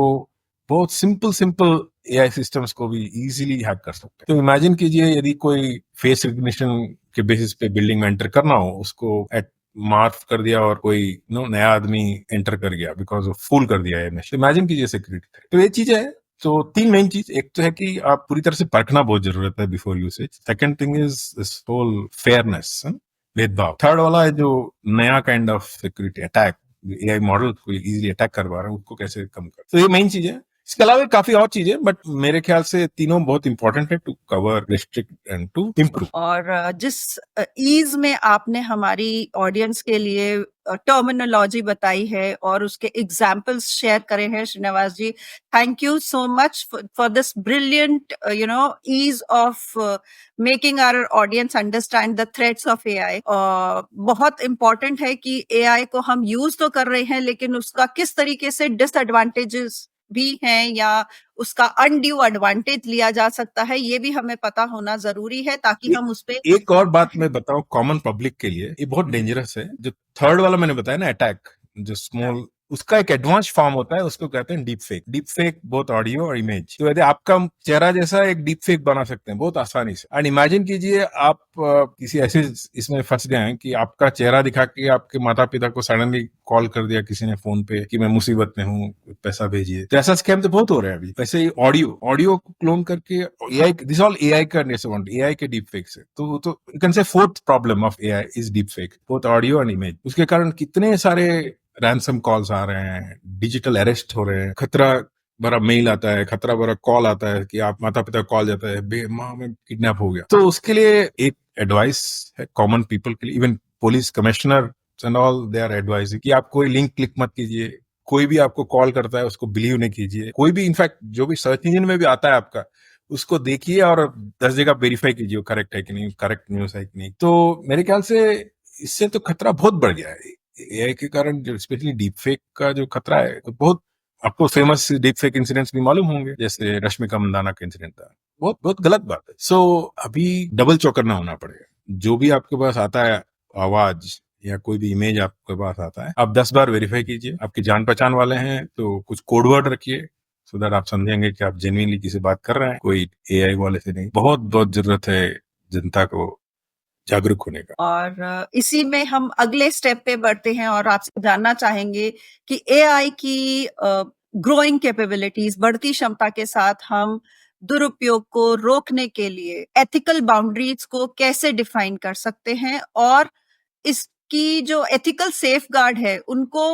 B: बहुत सिंपल एआई सिस्टम्स को भी इजीली हैक कर सकते हैं। तो इमेजिन कीजिए यदि कोई फेस रिकग्निशन के बेसिस पे बिल्डिंग में एंटर करना हो, उसको एट मार्क कर दिया और कोई नया आदमी एंटर कर गया बिकॉज ऑफ फूल कर दिया है। इमेजिन कीजिए सिक्योरिटी। तो ये चीज है। तो तीन मेन चीज, एक तो है कि आप पूरी तरह से परखना बहुत जरूरत है before usage. Second thing is this whole fairness, भेदभाव। थर्ड वाला है जो नया kind of security attack, AI model को इजीली अटैक कर पा रहा है, उसको कैसे कम कर। तो ये मेन चीज है। इसके अलावा काफी और चीजें, बट मेरे ख्याल से तीनों बहुत इंपॉर्टेंट है to cover, restrict and to improve.
A: और जिस ईज में आपने हमारी ऑडियंस के लिए टर्मिनोलॉजी बताई है और उसके एग्जाम्पल्स शेयर करे हैं Srinivas ji, thank you so much for this brilliant ease of making our audience understand the threats of AI. बहुत इंपॉर्टेंट है कि एआई को हम यूज तो कर रहे हैं, लेकिन उसका किस तरीके से डिसएडवांटेजेस भी हैं या उसका अनड्यू एडवांटेज लिया जा सकता है, ये भी हमें पता होना जरूरी है ताकि हम उस पे।
B: एक और बात मैं बताऊं कॉमन पब्लिक के लिए, ये बहुत डेंजरस है। जो थर्ड वाला मैंने बताया ना अटैक, जो स्मॉल, उसका एक एडवांस फॉर्म होता है, उसको कहते हैं deep fake. Deep fake both audio और इमेज। तो यदि आपका चेहरा जैसा एक डीप फेक बना सकते हैं बहुत आसानी से। एंड इमेजिन कीजिए आप किसी ऐसे इसमें फंस गए हैं कि आपका चेहरा दिखा के आपके माता पिता को सडनली कॉल कर दिया किसी ने फोन पे कि मैं मुसीबत में हूँ, पैसा भेजिए। तो ऐसा स्कैम तो बहुत हो रहा है अभी। वैसे ही ऑडियो को क्लोन करके एआई, दिस ऑल एआई का एआई के डीप फेक से। तो you can say fourth problem of AI is deep fake, both audio and image. उसके कारण कितने सारे रैंसम कॉल्स आ रहे हैं, डिजिटल अरेस्ट हो रहे हैं, खतरा भरा मेल आता है, खतरा भरा कॉल आता है कि आप माता पिता कॉल जाता है माँ में किडनैप हो गया। तो उसके लिए एक एडवाइस है कॉमन पीपल के लिए, even police commissioner and all they are advising कि आप कोई लिंक क्लिक मत कीजिए, कोई भी आपको कॉल करता है उसको बिलीव नहीं कीजिए, कोई भी इनफैक्ट जो भी सर्च इंजन में भी आता है आपका, उसको देखिए और 10 जगह वेरीफाई कीजिए करेक्ट है कि नहीं, करेक्ट न्यूज है कि नहीं। तो मेरे ख्याल से इससे तो खतरा बहुत बढ़ गया है एआई के कारण, जो स्पेशली डीप फेक का जो खतरा है। तो बहुत आपको फेमस डीप फेक इंसिडेंट्स भी मालूम होंगे, जैसे रश्मिका मंदाना का इंसिडेंट था, बहुत बहुत गलत बात है। सो अभी डबल चौकन्ना होना पड़ेगा। जो भी आपके पास आता है आवाज या कोई भी इमेज आपके पास आता है, आप 10 बार वेरीफाई कीजिए। आपकी जान पहचान वाले हैं तो कुछ कोड वर्ड रखिए, सो दैट आप समझेंगे कि आप जेन्युइनली किसी बात कर रहे हैं, कोई एआई वाले से नहीं। बहुत बहुत जरूरत है जनता को जागरूक होने का।
A: और इसी में हम अगले स्टेप पे बढ़ते हैं और आपसे जानना चाहेंगे कि एआई की ग्रोइंग कैपेबिलिटीज, बढ़ती क्षमता के साथ हम दुरुपयोग को रोकने के लिए एथिकल बाउंड्रीज को कैसे डिफाइन कर सकते हैं और इसकी जो एथिकल सेफगार्ड है उनको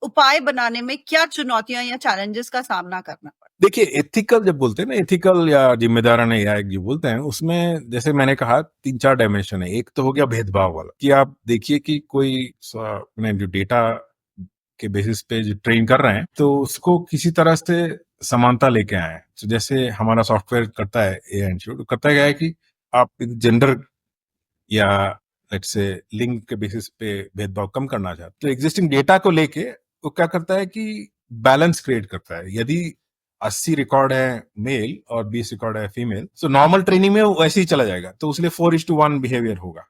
A: उपाय बनाने में क्या चुनौतियां या चैलेंजेस का सामना करना पड़ता है।
B: देखिए एथिकल जब बोलते हैं ना, एथिकल या जिम्मेदाराना एआई जो बोलते हैं, उसमें जैसे मैंने कहा 3-4 डायमेंशन है। एक तो हो गया भेदभाव वाला, कि आप देखिए कि कोई जो डेटा के बेसिस पे जो ट्रेन कर रहे हैं तो उसको किसी तरह से समानता लेके आए। तो जैसे हमारा सॉफ्टवेयर करता है एआई इंस्टीट्यूट, करता है कि आप जेंडर या लेट्स से लिंग के बेसिस पे भेदभाव कम करना चाहते, तो एग्जिस्टिंग डेटा को लेके वो क्या करता है कि बैलेंस क्रिएट करता है। यदि 80 रिकॉर्ड है मेल और 20 रिकॉर्ड है फीमेल, तो नॉर्मल ट्रेनिंग में वो ऐसे ही चला जाएगा, तो उसलिए 4:1 बिहेवियर होगा।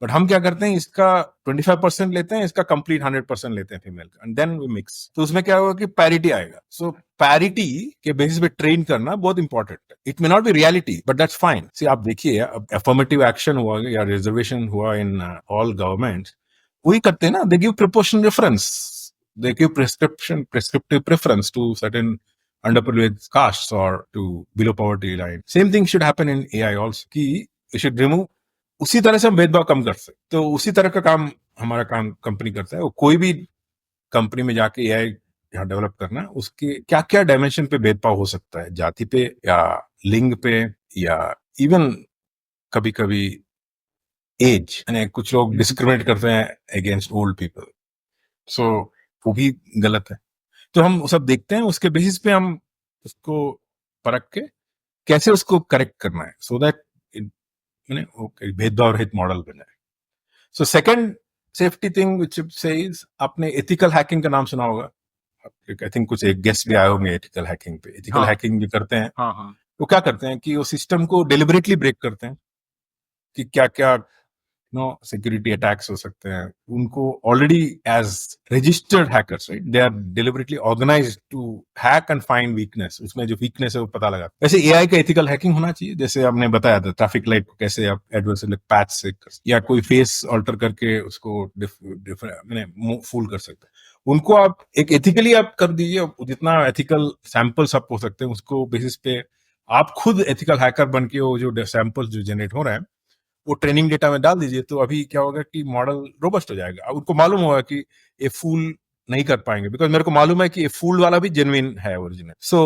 B: बट हम क्या करते हैं, इसका 25% लेते हैं, इसका कंप्लीट 100% लेते हैं फीमेल का, एंड देन वी मिक्स। तो उसमें क्या होगा कि पैरिटी आएगा। सो पैरिटी के बेसिस पे ट्रेन करना बहुत इंपॉर्टेंट है। It may not be reality but that's fine. See आप देखिए, अब अफर्मेटिव एक्शन हुआ या रिजर्वेशन हुआ इन ऑल गवर्नमेंट, वही करते हैं ना, they give proportional reference, they give prescriptive preference to certain underprivileged castes or to below poverty line. Same thing should happen in AI also, कि we should remove, उसी तरह से हम भेदभाव कम कर सकते। तो उसी तरह का काम हमारा काम कंपनी करता है। कोई भी कंपनी में जाके एआई यहाँ डेवलप करना, उसके क्या क्या डायमेंशन पे भेदभाव हो सकता है, जाति पे या लिंग पे या इवन कभी कभी एज, यानी कुछ लोग डिस्क्रिमिनेट करते हैं अगेंस्ट ओल्ड पीपल, सो वो भी गलत है। तो हम वो सब देखते हैं, उसके बेसिस पे हम उसको परख के कैसे उसको करेक्ट करना है, सो दैट भेदभाव रहित मॉडल बने। So second safety thing which says, आपने एथिकल हैकिंग का नाम सुना होगा। आई थिंक कुछ एक गेस्ट भी आए होंगे एथिकल हैकिंग पे। एथिकल हैकिंग भी करते हैं। वो क्या करते हैं कि वो सिस्टम को डिलिबरेटली ब्रेक करते हैं कि क्या क्या नो सिक्योरिटी अटैक्स हो सकते हैं, उनको already as registered hackers, right, they are deliberately organised to hack and find weakness, उसमें जो वीकनेस है वो पता लगा। वैसे एआई का एथिकल हैकिंग होना चाहिए, जैसे आपने बताया था ट्रैफिक लाइट को कैसे आप एडवर्सरी पैच से या कोई फेस ऑल्टर करके उसको फूल कर सकते हैं, उनको आप एक एथिकली आप कर दीजिए, जितना एथिकल सैंपल्स आप हो सकते हैं उसको बेसिस पे आप खुद एथिकल हैकर बन के वो जो सैंपल्स जो जनरेट हो रहे हैं वो ट्रेनिंग डेटा में डाल दीजिए, तो अभी क्या होगा कि मॉडल रोबस्ट हो जाएगा। अब उनको मालूम होगा कि ये फूल नहीं कर पाएंगे, बिकॉज मेरे को मालूम है कि ये फूल वाला भी जेन्युइन है, ओरिजिनल। सो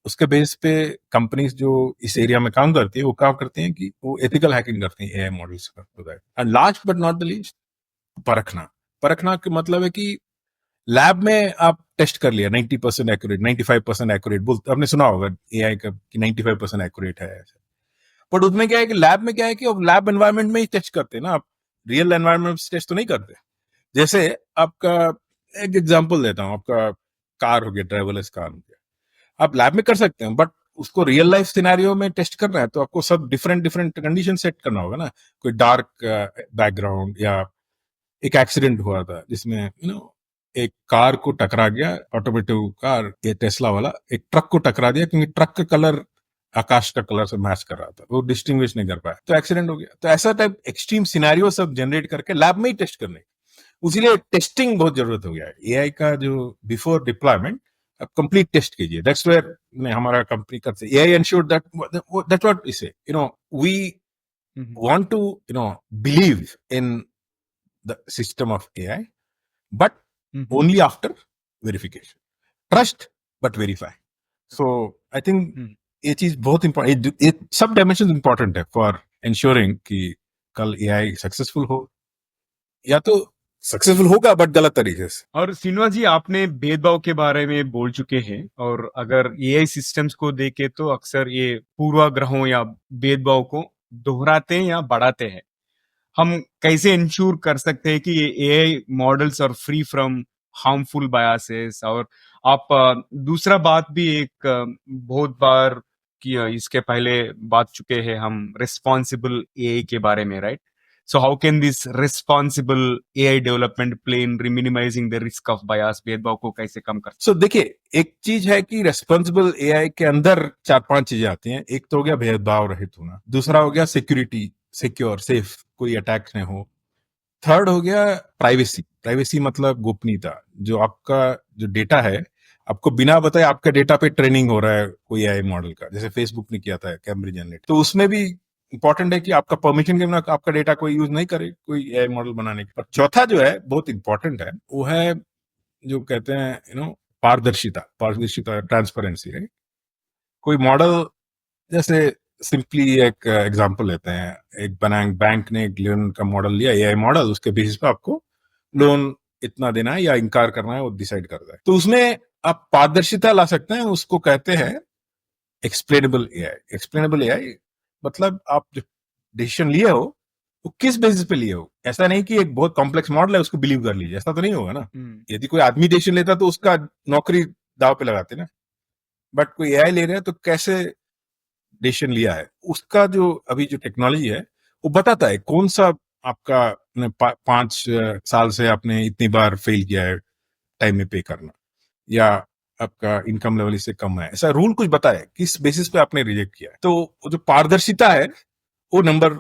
B: उसके बेस पे कंपनीज जो इस एरिया में काम करती है वो काम करती हैं कि वो एथिकल हैकिंग करती हैं एआई मॉडल्स का। And last but not the least, परखना। परखना का मतलब है कि लैब में आप टेस्ट कर लिया 90% एक्यूरेट, 95% एक्यूरेट बोलते, आपने सुना होगा एआई का कि 95% एक्यूरेट है, बट उसमें क्या है कि लैब में क्या है कि अब लैब एनवायरनमेंट में ही टेस्ट करते हैं ना, आप रियल एनवायरनमेंट में टेस्ट तो नहीं करते। जैसे आपका एक एग्जांपल देता हूं, आपका कार हो गया, ड्राइवरलेस कार हो गया, आप लैब में कर सकते हैं, बट उसको रियल लाइफ सिनेरियो में टेस्ट करना है तो आपको सब डिफरेंट डिफरेंट कंडीशन सेट करना होगा ना। कोई डार्क बैकग्राउंड, या एक एक्सीडेंट हुआ था जिसमें एक कार को टकरा गया, ऑटोमेटिव कार, ये टेस्ला वाला एक ट्रक को टकरा दिया, क्योंकि ट्रक का कलर आकाश का कलर से मैच कर रहा था, वो डिस्टिंग्विश नहीं कर पाया, तो एक्सीडेंट हो गया। तो ऐसा टाइप एक्सट्रीम सिनेरियो सब जनरेट करके लैब में ही टेस्ट करने, उसीलिए टेस्टिंग बहुत जरूरत हो गया है। एआई का जो बिफोर डिप्लॉयमेंट आप कंप्लीट टेस्ट कीजिए, दैट्स वेयर हमारा कंपनी करते हैं। AI ensure that what we say, we want to believe in the system of AI, but only after verification. Trust but verify. So I think ये चीज बहुत important, सब dimension important है for ensuring कि कल AI successful हो, या तो सक्सेसफुल होगा बट गलत तरीके से।
C: और श्रीनिवास जी, आपने भेदभाव के बारे में बोल चुके हैं, और अगर एआई सिस्टम्स को देखे तो अक्सर ये पूर्वाग्रहों या भेदभाव को दोहराते हैं या बढ़ाते हैं। हम कैसे इंश्योर कर सकते हैं कि ये AI models are free from harmful biases? और आप दूसरा बात भी एक बहुत बार कि इसके पहले बात चुके हैं हम रिस्पॉन्सिबल एआई के बारे में, right? So how can this responsible AI development play in minimising the risk of bias? भेदभाव को कैसे कम कर?
B: सो देखिए, एक चीज है कि रेस्पॉन्सिबल एआई के अंदर 4-5 चीजें आती हैं। एक तो हो गया भेदभाव रहित होना, दूसरा हो गया सिक्योरिटी, सिक्योर सेफ, कोई अटैक न हो, थर्ड हो गया प्राइवेसी। प्राइवेसी मतलब गोपनीयता, जो आपका जो डेटा है आपको बिना बताए आपके डेटा पे ट्रेनिंग हो रहा है कोई एआई मॉडल का, जैसे फेसबुक ने किया था कैम्ब्रिज एनालिटिका, तो उसमें भी इंपॉर्टेंट है कि आपका परमिशन के बिना आपका डेटा कोई यूज नहीं करे कोई एआई मॉडल बनाने के। चौथा जो है बहुत इंपॉर्टेंट है, वो है जो कहते हैं पारदर्शिता, ट्रांसपेरेंसी है। कोई मॉडल, जैसे सिंपली एक एग्जांपल लेते हैं, एक बैंक ने एक लोन का मॉडल लिया, एआई मॉडल, उसके बेसिस पे आपको लोन इतना देना है या इनकार करना है वो डिसाइड करता है। तो उसमें आप पारदर्शिता ला सकते हैं, उसको कहते हैं एक्सप्लेनेबल एआई। एक्सप्लेनेबल एआई मतलब आप जो डिसीजन लिए हो वो किस बेसिस पे लिए हो। ऐसा नहीं कि एक बहुत कॉम्प्लेक्स मॉडल है उसको बिलीव कर लीजिए, ऐसा तो नहीं होगा ना। यदि कोई आदमी डिसीजन लेता तो उसका नौकरी दाव पे लगाते ना, बट कोई एआई ले रहे हैं तो कैसे डिसीजन लिया है, उसका जो अभी जो टेक्नोलॉजी है वो बताता है कौन सा आपका 5 साल से आपने इतनी बार फेल किया है टाइम में पे करना, या आपका इनकम लेवल इससे कम है, ऐसा रूल कुछ बताए किस बेसिस पे आपने रिजेक्ट किया है। तो जो पारदर्शिता है वो नंबर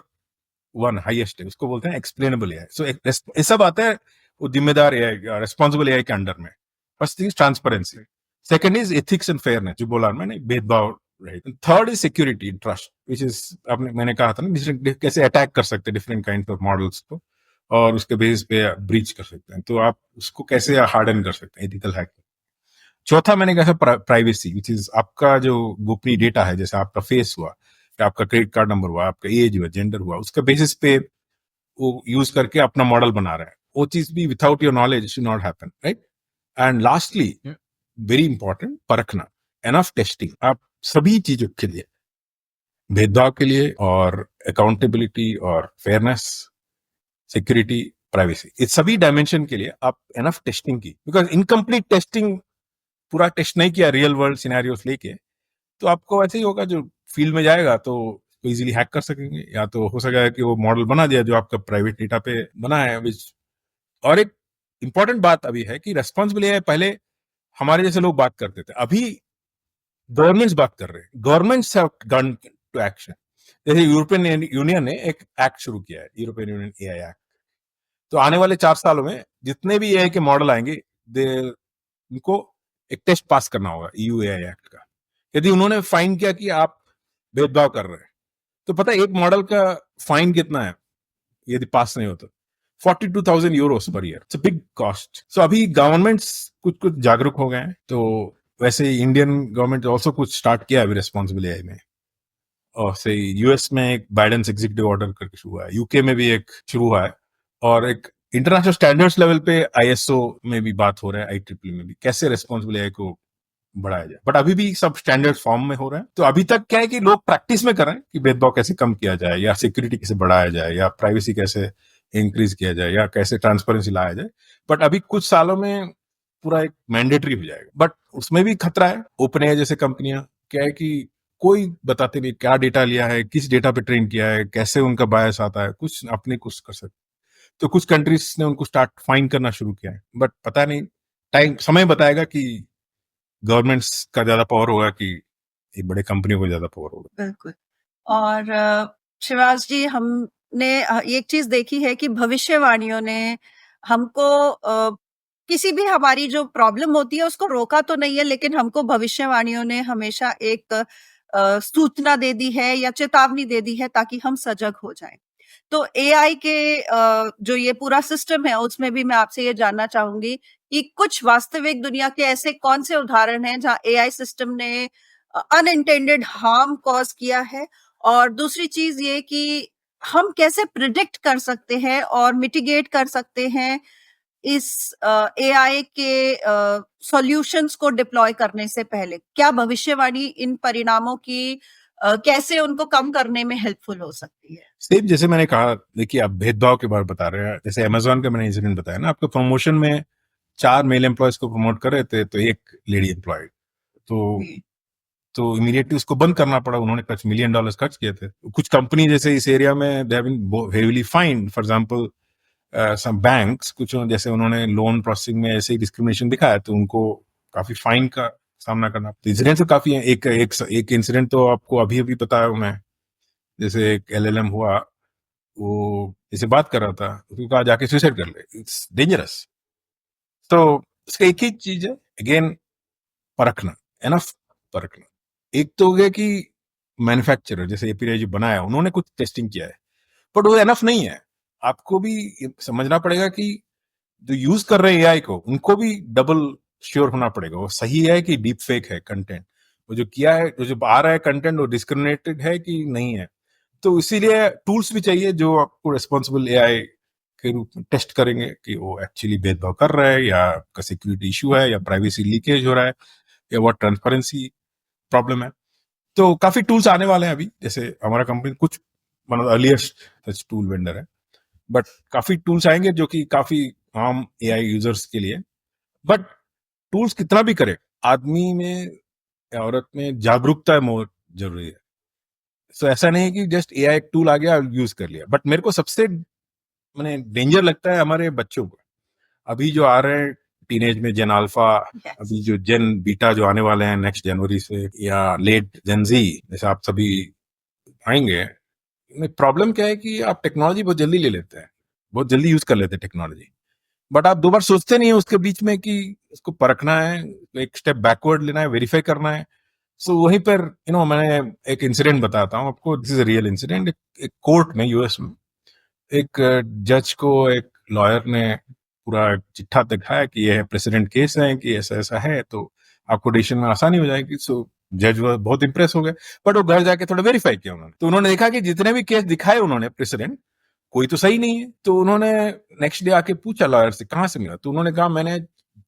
B: 1 हाईएस्ट है, उसको बोलते हैं एक्सप्लेनेबल एआई। सो ये सब आता है वो जिम्मेदार एआई, रिस्पॉन्सिबल एआई के अंडर में। First thing transparency, second is ethics and fairness, जो बोला मैंने, भेदभाव रहित। Third is security and trust, which is मैंने कहा था ना कैसे अटैक कर सकते हैं डिफरेंट काइंड ऑफ मॉडल्स को, और उसके बेसिस पे ब्रीच कर सकते हैं, तो आप उसको कैसे हार्डन कर सकते हैं, एथिकल हैक। चौथा मैंने कहा प्राइवेसी, विच इज आपका जो गोपनीय डेटा है, जैसे आपका फेस हुआ, या आपका क्रेडिट कार्ड नंबर हुआ, आपका एज हुआ, जेंडर हुआ, उसका बेसिस पे वो यूज करके अपना मॉडल बना रहा है, वो चीज भी without your knowledge should not happen, right. And lastly very important, परखना, एनफ टेस्टिंग। आप सभी चीजों के लिए, भेदभाव के लिए और अकाउंटेबिलिटी और फेयरनेस, सिक्योरिटी, प्राइवेसी, इस सभी डायमेंशन के लिए आप एनफ टेस्टिंग की, बिकॉज इनकम्प्लीट टेस्टिंग, पूरा टेस्ट नहीं किया रियल वर्ल्ड सिनेरियोस लेके, तो आपको ऐसे ही होगा, जो फील्ड में जाएगा तो को इजीली हैक कर सकेंगे, या तो हो सकेगा कि वो मॉडल बना दिया जो आपका प्राइवेट डेटा पे बना है। और एक इंपॉर्टेंट बात अभी है कि रेस्पॉन्सिबल एआई पहले हमारे जैसे लोग बात करते थे, अभी गवर्नमेंट्स बात कर रहे हैं, governments have gone to action. जैसे यूरोपियन यूनियन ने एक एक्ट शुरू किया है, यूरोपियन यूनियन एआई एक्ट। तो आने वाले 4 सालों में जितने भी एआई के मॉडल आएंगे, उनको एक टेस्ट पास करना होगा ईयू एआई एक्ट का। यदि उन्होंने फाइन किया कि आप भेदभाव कर रहे हैं, तो पता है एक मॉडल का फाइन कितना है यदि पास नहीं होता? 42,000 euros per year. It's a big cost. So अभी गवर्नमेंट्स कुछ जागरूक हो गए हैं। तो वैसे इंडियन गवर्नमेंट ऑल्सो कुछ स्टार्ट किया है अभी रेस्पॉन्सिबल एआई में। और से यूएस में एक बाइडेंस एग्जीक्यूटिव ऑर्डर करके शुरू हुआ है, यूके में भी एक शुरू हुआ है, और एक इंटरनेशनल स्टैंडर्ड्स लेवल पे आईएसओ में भी बात हो रहा है, IEEE में भी, कैसे रेस्पॉन्सिबल एआई को बढ़ाया जाए। बट अभी भी सब स्टैंडर्ड फॉर्म में हो रहा है। तो अभी तक क्या है कि लोग प्रैक्टिस में कर रहे हैं कि भेदभाव कैसे कम किया जाए, या सिक्योरिटी कैसे बढ़ाया जाए, या प्राइवेसी कैसे इंक्रीज किया जाए, या कैसे ट्रांसपेरेंसी लाया जाए। बट अभी कुछ सालों में पूरा एक मैंडेटरी हो जाएगा। बट उसमें भी खतरा है। ओपन एआई जैसे कंपनियां क्या है कि कोई बताते नहीं क्या डेटा लिया है, किस डेटा पे ट्रेन किया है, कैसे उनका बायस आता है, कुछ अपने कुछ कर सकते। तो कुछ कंट्रीज ने उनको स्टार्ट फाइन करना शुरू किया है। बट पता नहीं, समय बताएगा कि गवर्नमेंट्स का ज्यादा पावर होगा कि ये बड़े कंपनियों को ज्यादा पावर होगा।
A: बिल्कुल। और शिवाज जी, हमने एक चीज देखी है कि भविष्यवाणियों ने हमको किसी भी हमारी जो प्रॉब्लम होती है उसको रोका तो नहीं है, लेकिन हमको भविष्यवाणियों ने हमेशा एक सूचना दे दी है या चेतावनी दे दी है ताकि हम सजग हो जाएं। तो एआई के जो ये पूरा सिस्टम है उसमें भी मैं आपसे ये जानना चाहूंगी कि कुछ वास्तविक दुनिया के ऐसे कौन से उदाहरण हैं जहां एआई सिस्टम ने अनइंटेंडेड हार्म कॉज किया है, और दूसरी चीज ये कि हम कैसे प्रिडिक्ट कर सकते हैं और मिटिगेट कर सकते हैं इस एआई के सॉल्यूशंस को डिप्लॉय करने से पहले। क्या भविष्यवाणी इन परिणामों की कैसे उनको कम करने में हेल्पफुल हो सकती है?
B: सेम जैसे मैंने कहा, देखिए आप भेदभाव के बारे में बता रहे हैं। जैसे अमेजोन का मैंने इंसिडेंट बताया ना, आपको प्रमोशन में 4 मेल एम्प्लॉयज को प्रमोट कर रहे थे, तो एक लेडी एम्प्लॉय, तो इमीडिएटली उसको बंद करना पड़ा। उन्होंने कुछ $1 मिलियन खर्च किए थे। कुछ कंपनी जैसे इस एरिया में they have been heavily fined. For example some banks, कुछ जैसे उन्होंने लोन प्रोसेसिंग में ऐसे ही डिस्क्रिमिनेशन दिखाया, तो उनको काफी फाइन का सामना करना। तो इंसिडेंट तो काफी है। एक इंसिडेंट तो आपको अभी अभी बताया मैं, जैसे एक LLM हुआ, वो जैसे बात कर रहा था, उसको कहा जाके सुसाइड कर ले, इट्स डेंजरस। तो इसका एक ही चीज है, अगेन परखना, एनफ परखना। एक तो हो गया कि मैन्युफैक्चरर जैसे एपीआई जो बनाया, उन्होंने कुछ टेस्टिंग किया है, बट वो एनफ नहीं है। आपको भी समझना पड़ेगा कि जो यूज कर रहे हैं एआई को, उनको भी डबल श्योर होना पड़ेगा वो सही है कि डीप फेक है कंटेंट, वो जो किया है, जो आ रहा है कंटेंट, वो डिस्क्रिमिनेटेड है कि नहीं है। तो इसीलिए टूल्स भी चाहिए जो आपको रेस्पॉन्सिबल एआई के रूप में टेस्ट करेंगे कि वो एक्चुअली भेदभाव कर रहा है, या का सिक्योरिटी इशू है, या प्राइवेसी लीकेज हो रहा है, या वो ट्रांसपेरेंसी प्रॉब्लम है। तो काफी टूल्स आने वाले हैं अभी। जैसे हमारा कंपनी कुछ one of the earliest such tool vendor है, बट काफी टूल्स आएंगे जो कि काफी आम एआई यूजर्स के लिए। बट टूल्स कितना भी करे, आदमी में या औरत में जागरूकता मोर जरूरी है। सो ऐसा नहीं है कि जस्ट एआई एक टूल आ गया और यूज कर लिया। बट मेरे को सबसे मैंने डेंजर लगता है हमारे बच्चों को, अभी जो आ रहे हैं टीनेज में, जेन अल्फा, अभी जो जेन बीटा जो आने वाले हैं नेक्स्ट जनवरी से, या लेट जेन जी जैसे आप सभी आएंगे। प्रॉब्लम क्या है कि आप टेक्नोलॉजी बहुत जल्दी ले लेते हैं, बहुत जल्दी यूज कर लेते हैं टेक्नोलॉजी, बट आप 2 बार सोचते नहीं है उसके बीच में कि इसको परखना है, एक स्टेप बैकवर्ड लेना है, वेरीफाई करना है। सो वहीं पर मैंने एक इंसिडेंट बताता हूँ आपको। This is a real incident. एक कोर्ट में, यूएस में, एक जज को एक लॉयर ने पूरा चिट्ठा दिखाया कि यह प्रेसिडेंट केस है, कि ऐसा ऐसा है, तो आपको डिसीजन में आसानी हो जाएगी। सो जज बहुत इंप्रेस हो गए, बट वो घर जाके थोड़ा वेरीफाई किया उन्होंने, तो उन्होंने देखा कि जितने भी केस दिखाए उन्होंने प्रेसिडेंट, कोई तो सही नहीं है। तो उन्होंने नेक्स्ट डे आके पूछा लॉयर से कहाँ से मिला, तो उन्होंने कहा मैंने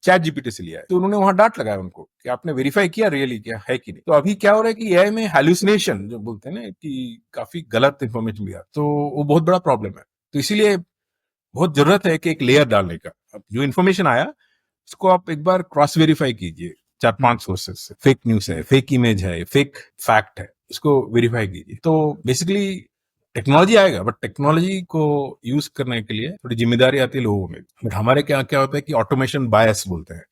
B: चैट जीपीटी से लिया है। तो उन्होंने वहां डांट लगाया उनको कि आपने वेरीफाई किया रियली क्या है कि नहीं। तो अभी क्या हो रहा है कि एआई में हैल्यूसिनेशन जो बोलते हैं ना, कि काफी गलत इंफॉर्मेशन भी आता, तो वो बहुत बड़ा प्रॉब्लम है। तो इसीलिए बहुत जरूरत है कि एक लेयर डालने का। अब जो इन्फॉर्मेशन आया उसको आप एक बार क्रॉस वेरीफाई कीजिए 4-5 सोर्सेज से। फेक न्यूज है, फेक इमेज है, फेक फैक्ट है, उसको वेरीफाई कीजिए। तो बेसिकली टेक्नोलॉजी आएगा, बट टेक्नोलॉजी को यूज करने के लिए थोड़ी जिम्मेदारी आती है लोगों में। बट हमारे क्या क्या होता है कि ऑटोमेशन बायस बोलते हैं,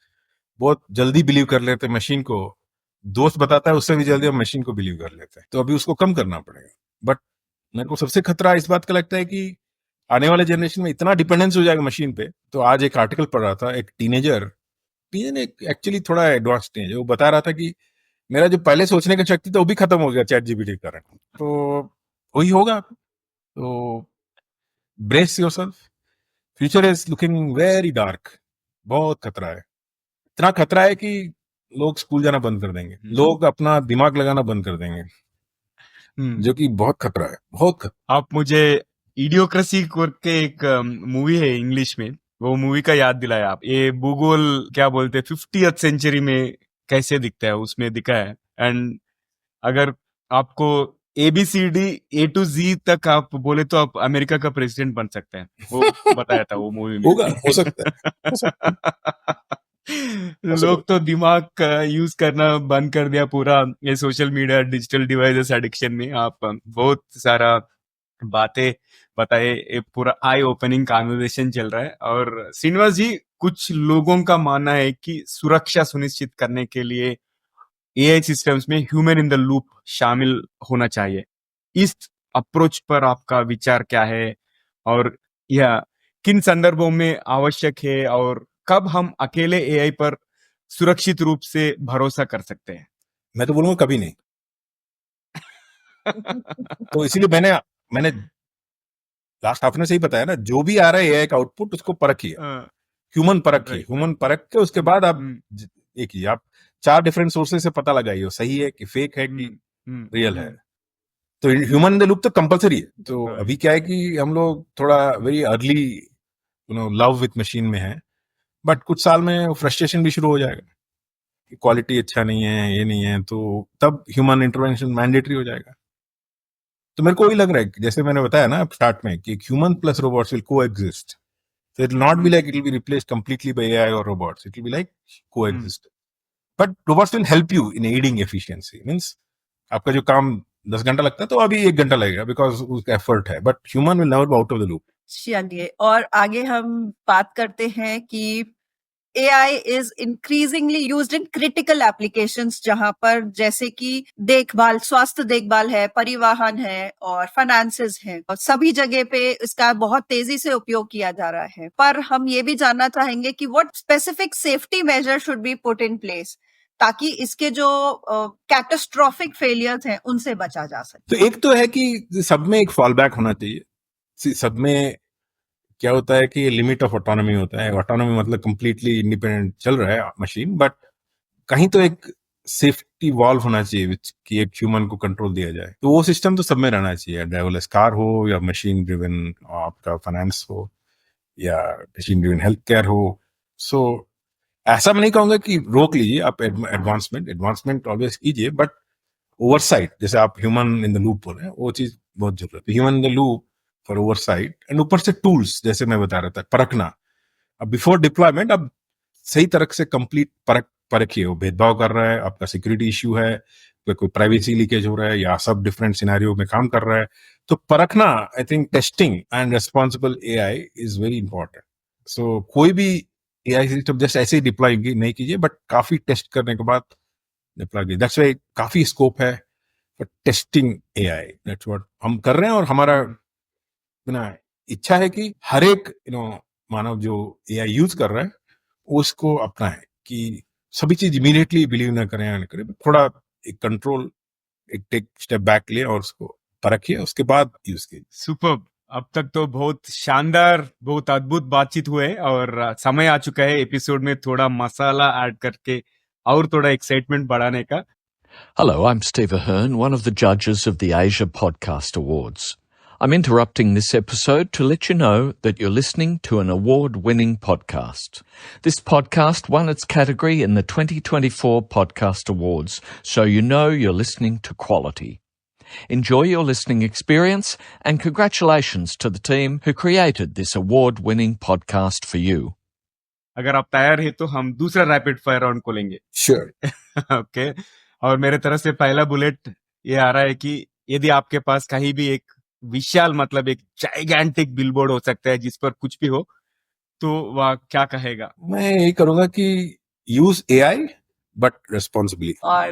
B: बहुत जल्दी बिलीव कर लेते हैं मशीन को, दोस्त बताता है उससे भी जल्दी हम मशीन को बिलीव कर लेते हैं। तो अभी उसको कम करना पड़ेगा। बट मेरे को सबसे खतरा इस बात का लगता है कि आने वाले जनरेशन में इतना डिपेंडेंस हो जाएगा मशीन पे। तो आज एक आर्टिकल पढ़ रहा था, एक टीनेजर एक्चुअली थोड़ा एडवांस टीनेजर, वो बता रहा था कि मेरा जो पहले सोचने का शक्ति था वो भी खत्म हो गया चैट जीपीटी के कारण। तो वही होगा। तो brace yourself, future is looking very dark. बहुत खतरा है, इतना खतरा है कि लोग स्कूल जाना बंद कर देंगे, लोग अपना दिमाग लगाना बंद कर देंगे, जो कि बहुत खतरा है, बहुत खतरा।
C: आप मुझे इडियोक्रेसी करके एक मूवी है इंग्लिश में, वो मूवी का याद दिलाया आप। ये भूगोल क्या बोलते हैं 50th सेंचुरी में कैसे दिखता है, उसमें दिखा है। एंड अगर आपको ABCD A to Z तक आप बोले तो आप अमेरिका का प्रेसिडेंट बन सकते हैं, वो बताया था वो मूवी में।
B: होगा, हो सकता है, हो सकता है।
C: लोग तो दिमाग यूज करना बंद कर दिया पूरा, ये social media digital devices addiction में। आप बहुत सारा बातें बताए, एक पूरा आई ओपनिंग कॉन्वर्सेशन चल रहा है। और श्रीनिवास जी, कुछ लोगों का मानना है कि सुरक्षा सुनिश्चित करने के लिए AI सिस्टम्स में ह्यूमन इन द लूप शामिल होना चाहिए। इस अप्रोच पर आपका विचार क्या है, और यह किन संदर्भों में आवश्यक है, और कब हम अकेले AI पर सुरक्षित रूप से भरोसा कर सकते हैं?
B: मैं तो बोलूंगा कभी नहीं। तो इसीलिए मैंने लास्ट हाफ में से ही बताया ना, जो भी आ रहा है एआई का आउटपुट उसको परखिए, ह्यूमन परखिए, ह्यूमन परख के उसके बाद आप देखिए, आप 4 डिफरेंट सोर्सेज से पता लगाइए सही है कि फेक है कि रियल है। तो ह्यूमन इन द लूप तो कंपलसरी है। तो अभी क्या है कि हम लोग थोड़ा very early love with machine में है, बट कुछ साल में फ्रस्ट्रेशन भी शुरू हो जाएगा कि क्वालिटी अच्छा नहीं है, ये नहीं है, तो तब ह्यूमन इंटरवेंशन मैंडेटरी हो जाएगा। तो मेरे को वही लग रहा है, जैसे मैंने बताया ना स्टार्ट में, कि human plus robots will coexist. So it will not be like it will be replaced completely by AI or robots. It will be like coexist. But robots will help you in aiding efficiency. Means आपका जो काम 10 घंटा लगता है तो अभी 1 घंटा लगेगा, बिकॉज उसका एफर्ट है, but human will never be out of the loop.
A: चलिए, और आगे हम बात करते हैं कि AI is increasingly used in critical applications, जहां पर जैसे कि देखभाल, स्वास्थ्य देखभाल है, परिवहन है और फाइनेंसेस है, और सभी जगह पे इसका बहुत तेजी से उपयोग किया जा रहा है। पर हम ये भी जानना चाहेंगे कि what specific safety major should be put in place ताकि इसके जो कैटास्ट्रोफिक फेलियर्स हैं उनसे बचा जा सके।
B: तो एक तो है कि सब में एक फॉल बैक होना चाहिए। सब में क्या होता है कि लिमिट ऑफ ऑटोनॉमी होता है। ऑटोनॉमी मतलब कंप्लीटली इंडिपेंडेंट चल रहा है मशीन, बट कहीं तो एक सेफ्टी वॉल्व होना चाहिए कि एक ह्यूमन को कंट्रोल दिया जाए। तो वो सिस्टम तो सब में रहना चाहिए, ड्राइवरलेस कार हो या मशीन ड्रिवन आपका फाइनेंस हो या मशीन ड्रिवन हेल्थ केयर हो। सो ऐसा मैं नहीं कहूंगा कि रोक लीजिए आप एडवांसमेंट ऑलवेज कीजिए, बट ओवरसाइट, जैसे आप ह्यूमन इन द लूप बोल रहे हैं, वो चीज बहुत जरूरत है। Human in the loop for oversight, and ऊपर से टूल्स, जैसे मैं बता रहा था, परखना। अब बिफोर डिप्लॉयमेंट अब सही तरह से कंप्लीट परखिए, वो भेदभाव कर रहा है, आपका सिक्योरिटी इश्यू है, कोई प्राइवेसी लीकेज हो रहा है, या सब डिफरेंट सिनेरियो में काम कर रहा है, तो परखना। I think testing and responsible AI is very important. So कोई भी AI सिस्टम जस्ट ऐसे ही डिप्लॉय नहीं कीजिए, बट काफी टेस्ट करने के बाद डिप्लॉय कीजिए। दैट्स व्हाई काफी स्कोप है for testing AI। That's what हम कर रहे हैं, और हमारा इच्छा है कि हर एक मानव जो AI यूज कर रहा है उसको अपनाए, कि सभी चीज इमीडिएटली बिलीव ना करें, थोड़ा एक कंट्रोल, एक टेक स्टेप बैक ले और उसको परखिए, उसके बाद यूज कीजिए।
C: सुपर्ब। अब तक तो बहुत शानदार, बहुत अद्भुत बातचीत हुए, और समय आ चुका है एपिसोड में थोड़ा मसाला ऐड करके और थोड़ा एक्साइटमेंट बढ़ाने का।
D: Hello, I'm Steve Ahern, one of the judges of the Asia Podcast Awards. I'm interrupting this episode to let you know that you're listening to an award-winning podcast. This podcast won its category in the 2024 Podcast Awards, so you know you're listening to quality. Enjoy your listening experience, and congratulations to the team who created this award-winning podcast for you.
C: अगर आप तैयार हैं तो हम दूसरा rapid fire round को लेंगे।
B: Sure.
C: Okay, और मेरे तरफ से पहला बुलेट ये आ रहा है कि यदि आपके पास कहीं भी एक विशाल मतलब एक जाइगैंटिक बिलबोर्ड हो सकता है जिस पर कुछ भी हो, तो वह क्या कहेगा?
B: मैं यही करूंगा कि यूज एआई बट रेस्पॉन्सिबली।
A: और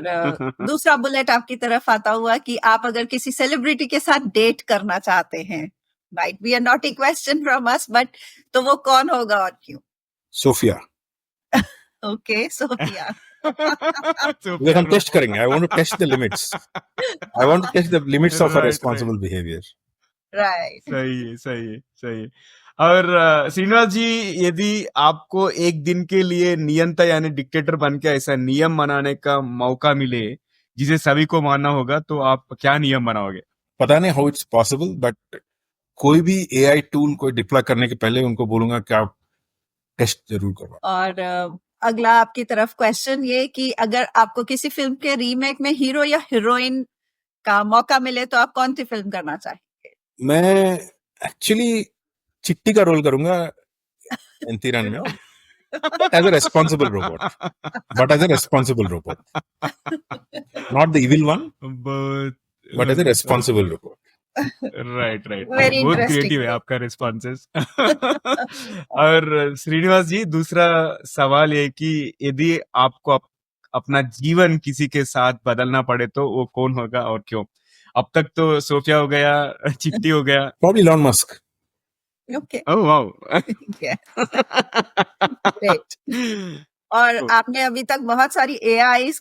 A: दूसरा बुलेट आपकी तरफ आता हुआ कि आप अगर किसी सेलिब्रिटी के साथ डेट करना चाहते हैं, right, be a naughty question from us, but तो वो कौन होगा और क्यों?
B: Sophia,
A: okay, Sophia.
B: बिकॉज हम टेस्ट करेंगे। I want to test the limits. I want to test the limits of a responsible behaviour.
A: Right.
C: सही है, सही है, सही है। और श्रीनिवास जी, यदि आपको एक दिन के लिए नियंता यानी डिक्टेटर बन के ऐसा नियम बनाने का मौका मिले जिसे सभी को मानना होगा, तो आप क्या नियम बनाओगे?
B: पता नहीं हाउ इट्स पॉसिबल, बट कोई भी एआई टूल को डिप्लॉय करने के पहले उनको बोलूंगा कि आप टेस्ट जरूर करो।
A: और अगला आपकी तरफ क्वेश्चन ये कि अगर आपको किसी फिल्म के रीमेक में हीरो या हीरोइन का मौका मिले तो आप कौन सी फिल्म करना चाहेंगे?
B: मैं एक्चुअली चिट्टी का रोल करूंगा एंतीरन में, as a responsible robot, but as a responsible robot, not the evil one, but as a responsible robot.
C: Right, right,
A: Very
C: बहुत
A: interesting.
C: क्रिएटिव है आपका रिस्पॉन्सेस। और श्रीनिवास जी, दूसरा सवाल ये कि यदि आपको अपना जीवन किसी के साथ बदलना पड़े तो वो कौन होगा और क्यों? अब तक तो सोफिया हो गया, चिट्टी हो गया।
B: Probably Elon Musk.
A: Okay,
C: oh wow.
A: Great. और आपने अभी तक बहुत सारी एआई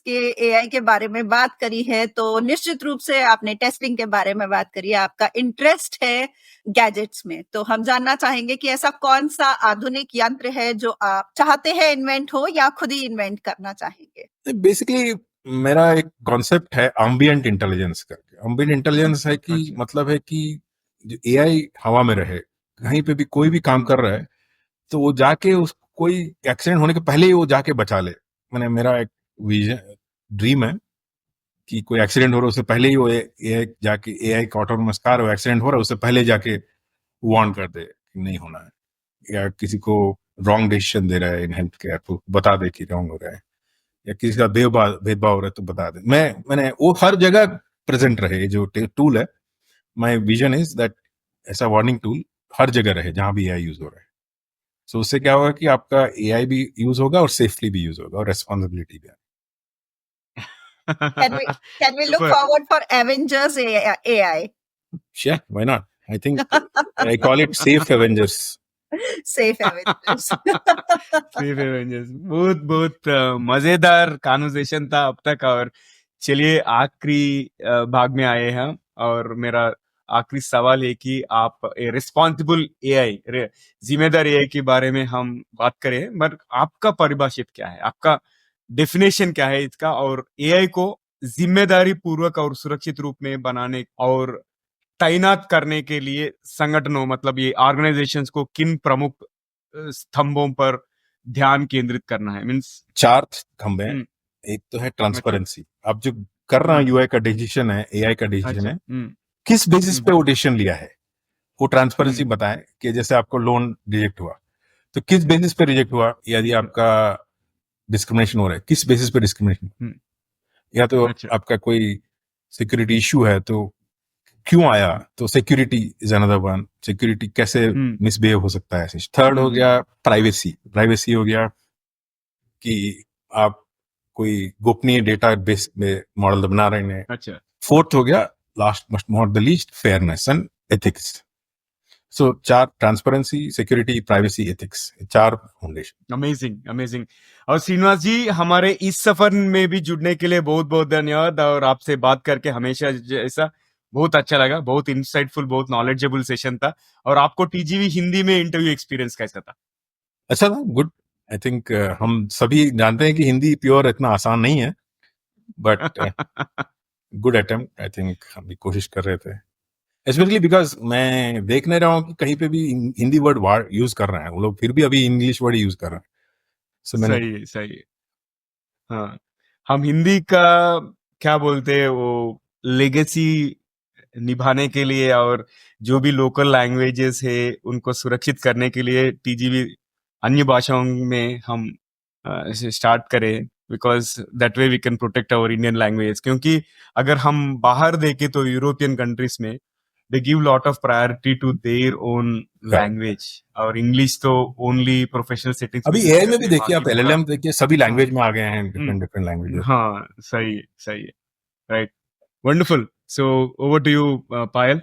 A: के बारे में बात करी है, तो निश्चित रूप से आपने टेस्टिंग के बारे में बात करी है, आपका इंटरेस्ट है गैजेट्स में, तो हम जानना चाहेंगे कि ऐसा कौन सा आधुनिक यंत्र है जो आप चाहते हैं इन्वेंट हो या खुद ही इन्वेंट करना चाहेंगे?
B: बेसिकली मेरा एक कॉन्सेप्ट है एम्बिएंट इंटेलिजेंस करके। एम्बिएंट इंटेलिजेंस है कि मतलब है कि जो एआई हवा में रहे, कहीं पे भी कोई भी काम कर रहा है तो वो जाके उस कोई एक्सीडेंट होने के पहले ही वो जाके बचा ले। मैंने मेरा एक विजन ड्रीम है कि कोई एक्सीडेंट हो रहा है उससे पहले ही वो एआई जाके, एआई का ऑटोनोमस कार हो, एक्सीडेंट हो रहा है उससे पहले जाके वार्न कर दे कि नहीं होना है, या किसी को रॉन्ग डिसीजन दे रहा है इन हेल्थ केयर तो बता दे कि रॉन्ग हो रहा है, या किसी का भेदभाव हो रहा है तो बता दे। मैंने वो हर जगह प्रेजेंट रहे जो टूल है। माय विजन इज दैट ऐसा वार्निंग टूल हर जगह रहे जहां भी एआई यूज हो रहा है। सो उससे क्या होगा कि आपका एआई भी यूज होगा और सेफली भी यूज होगा और रेस्पॉन्सिबिलिटी भी।
A: Can we look forward for Avengers AI?
B: Yeah, why not? I think I call it Safe Avengers.
A: Safe Avengers.
C: Safe Avengers. बहुत बहुत मजेदार कॉन्वर्सेशन था अब तक। और चलिए आखिरी भाग में आए हैं और मेरा आखिरी सवाल है कि आप रिस्पॉन्सिबल एआई, जिम्मेदार एआई के बारे में हम बात करें, पर आपका परिभाषित क्या है, आपका डेफिनेशन क्या है इसका, और एआई को जिम्मेदारी पूर्वक और सुरक्षित रूप में बनाने और तैनात करने के लिए संगठनों मतलब ये ऑर्गेनाइजेशंस को किन प्रमुख स्तंभों पर ध्यान केंद्रित करना है? मींस
B: 4 खंबे हैं। एक तो है ट्रांसपेरेंसी। आप जो कर रहा है यूआई का डिसीजन है, एआई का डिसीजन है, किस बेसिस पे वो डिसीजन लिया है, वो ट्रांसपेरेंसी बताएं। कि जैसे आपको लोन रिजेक्ट हुआ तो किस बेसिस पे रिजेक्ट हुआ, यदि आपका डिस्क्रिमिनेशन हो रहा है किस बेसिस पे डिस्क्रिमिनेशन, या तो आपका कोई सिक्योरिटी इश्यू है तो क्यों आया, तो security is another one. Security कैसे मिसबिहेव हो सकता है। थर्ड हो गया प्राइवेसी हो गया कि आप कोई गोपनीय डेटा बेस में मॉडल बना रहे हैं।
C: अच्छा।
B: फोर्थ हो गया, last but not the least, fairness and ethics. So 4, transparency, security, privacy, ethics, 4 foundation.
C: Amazing. और श्रीनिवास जी, हमारे इस सफर में भी जुड़ने के लिए बहुत बहुत धन्यवाद। और आपसे बात करके हमेशा जैसा बहुत अच्छा लगा, बहुत इंसाइटफुल, बहुत नॉलेजेबल सेशन था। और आपको टीजीवी हिंदी में इंटरव्यू एक्सपीरियंस कैसा था?
B: अच्छा था, गुड। आई थिंक हम सभी जानते हैं कि हिंदी प्योर इतना आसान नहीं है, but good attempt. I think हम भी कोशिश कर रहे थे, स्पेशली बिकॉज मैं देख नहीं रहा हूँ कि कहीं पे भी हिंदी वर्ड यूज कर रहे हैं वो लोग, फिर भी अभी इंग्लिश वर्ड यूज कर रहे हैं।
C: सही है। हाँ, हम हिंदी का क्या बोलते हैं वो लेगेसी निभाने के लिए और जो भी लोकल लैंग्वेजेस है उनको सुरक्षित करने के लिए टीजीवी अन्य भाषाओं में हम स्टार्ट करें because that way we can protect our Indian language. क्योंकि अगर हम बाहर देखें तो यूरोपियन कंट्रीज में they give lot of priority to their own language. और इंग्लिश तो ओनली प्रोफेशनल सेटिंग्स.
B: अभी एआई में भी देखिए, आप एलएलएम देखिए, सभी लैंग्वेज में आ गए हैं, डिफरेंट लैंग्वेजेस.
C: हाँ, सही है, right. Wonderful. So over to you Payal.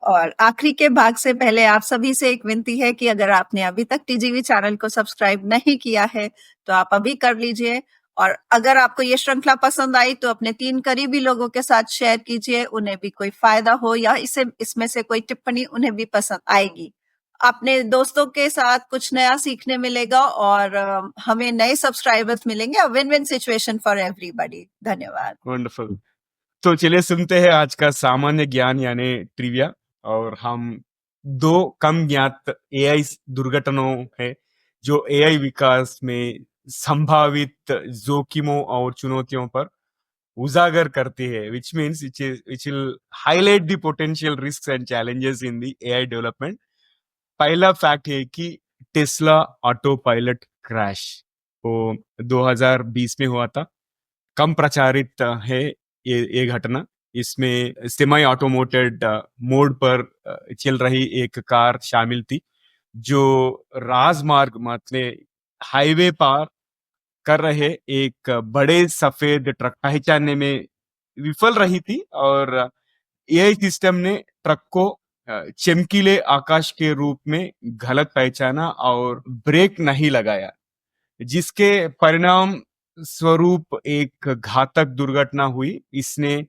A: और आखिरी के भाग से पहले आप सभी से एक विनती है कि अगर आपने अभी तक टीजीवी चैनल को सब्सक्राइब नहीं किया है तो आप अभी कर लीजिए, और अगर आपको ये श्रृंखला पसंद आई तो अपने 3 करीबी लोगों के साथ शेयर कीजिए, उन्हें भी कोई फायदा हो या इसमें से कोई टिप्पणी उन्हें भी पसंद आएगी. अपने दोस्तों के साथ कुछ नया सीखने मिलेगा और हमें नए सब्सक्राइबर्स मिलेंगे. Win win situation for everybody. धन्यवाद.
C: वंडरफुल. तो चलिए सुनते हैं आज का सामान्य ज्ञान यानी ट्रिविया. और हम 2 कम ज्ञात एआई दुर्घटनाओं है जो एआई विकास में संभावित जोखिमों और चुनौतियों पर उजागर करती है, which means which will highlight the potential risks and challenges in the AI development. पहला फैक्ट है कि टेस्ला ऑटो पायलट क्रैश वो 2020 में हुआ था. कम प्रचारित है ये घटना. इसमें सेमी ऑटोमेटेड मोड पर चल रही एक कार शामिल थी जो राजमार्ग मतलब हाईवे पार कर रहे एक बड़े सफेद ट्रक पहचानने में विफल रही थी, और एआई सिस्टम ने ट्रक को चमकीले आकाश के रूप में गलत पहचाना और ब्रेक नहीं लगाया, जिसके परिणाम स्वरूप एक घातक दुर्घटना हुई. इसने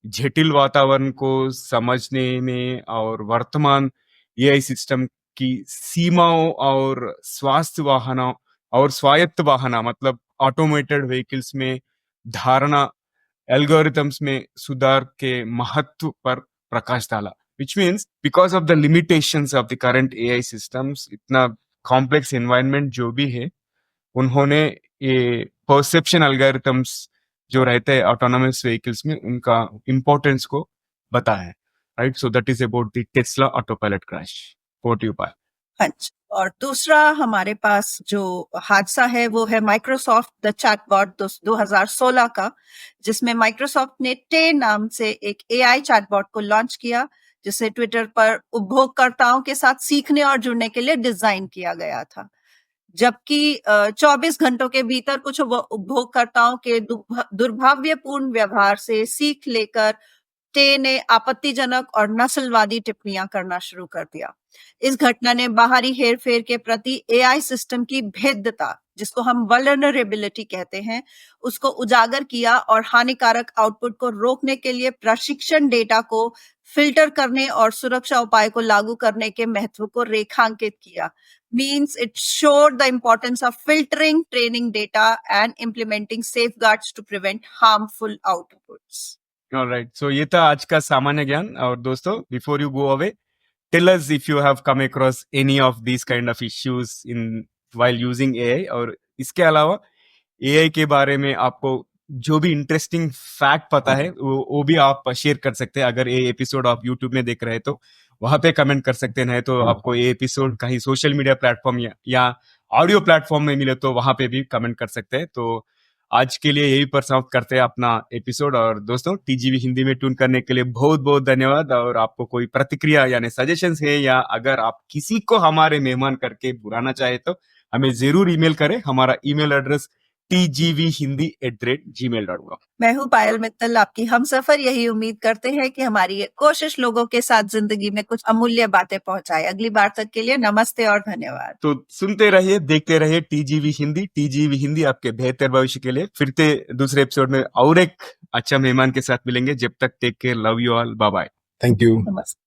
C: जटिल वातावरण को समझने में और वर्तमान एआई सिस्टम की सीमाओं और स्वायत्त वाहन मतलब ऑटोमेटेड व्हीकल्स में धारणा एल्गोरिथम्स में सुधार के महत्व पर प्रकाश डाला. which means because of the limitations of the current AI systems, इतना कॉम्प्लेक्स एनवायरनमेंट जो भी है, उन्होंने ये परसेप्शन एल्गोरिथम्स जो रहते हैं ऑटोनोमस व्हीकल्स में उनका इंपॉर्टेंस को बताया है. Right. So that is about the Tesla auto pilot crash. Over to you Payal.
A: हाँ जी. और दूसरा हमारे पास जो हादसा है वो है माइक्रोसॉफ्ट द चैटबॉट 2016 का, जिसमें माइक्रोसॉफ्ट ने टे नाम से एक एआई चैटबॉट को लॉन्च किया, जिसे ट्विटर पर उपभोगकर्ताओं के साथ सीखने और जुड़ने के लिए डिजाइन किया गया था. जबकि 24 घंटों के भीतर कुछ उपभोगकर्ताओं के दुर्भाव्यपूर्ण व्यवहार से सीख लेकर टे ने आपत्तिजनक और नस्लवादी टिप्पणियां करना शुरू कर दिया. इस घटना ने बाहरी हेरफेर के प्रति एआई सिस्टम की भेद्यता, जिसको हम वल्नरेबिलिटी कहते हैं, उसको उजागर किया और हानिकारक आउटपुट को रोकने के लिए प्रशिक्षण डेटा को फिल्टर करने और सुरक्षा उपाय को लागू करने के महत्व को रेखांकित किया. Means it showed the importance of filtering training data and implementing safeguards to prevent harmful outputs.
C: Alright, so ये था आज का सामान्य ज्ञान. और दोस्तों, before you go away, tell us if you have come across any of these kind of issues while using AI. और इसके अलावा AI के बारे में आपको जो भी इंटरेस्टिंग फैक्ट पता है वो भी आप शेयर कर सकते हैं. अगर ये एपिसोड आप यूट्यूब में देख रहे हैं तो वहां पे कमेंट कर सकते हैं, तो आपको ये एपिसोड कहीं सोशल मीडिया प्लेटफॉर्म या ऑडियो प्लेटफॉर्म में मिले तो वहां पे भी कमेंट कर सकते हैं. तो आज के लिए यही पर समाप्त करते हैं अपना एपिसोड. और दोस्तों, टीजीवी हिंदी में ट्यून करने के लिए बहुत बहुत धन्यवाद. और आपको कोई प्रतिक्रिया यानी सजेशंस है, या अगर आप किसी को हमारे मेहमान करके बुलाना चाहे तो हमें जरूर ईमेल करें. हमारा ईमेल एड्रेस tgvhindi@gmail.com.
A: मैं हूँ पायल मित्तल, आपकी हमसफर. यही उम्मीद करते हैं कि हमारी ये कोशिश लोगों के साथ जिंदगी में कुछ अमूल्य बातें पहुंचाए. अगली बार तक के लिए नमस्ते और धन्यवाद.
C: तो सुनते रहिए, देखते रहिए टीजीवी हिंदी. टीजीवी हिंदी आपके बेहतर भविष्य के लिए. फिर से दूसरे एपिसोड में और एक अच्छा मेहमान के साथ मिलेंगे. जब तक take care, love you all, bye bye.
B: Thank you.
A: नमस्ते.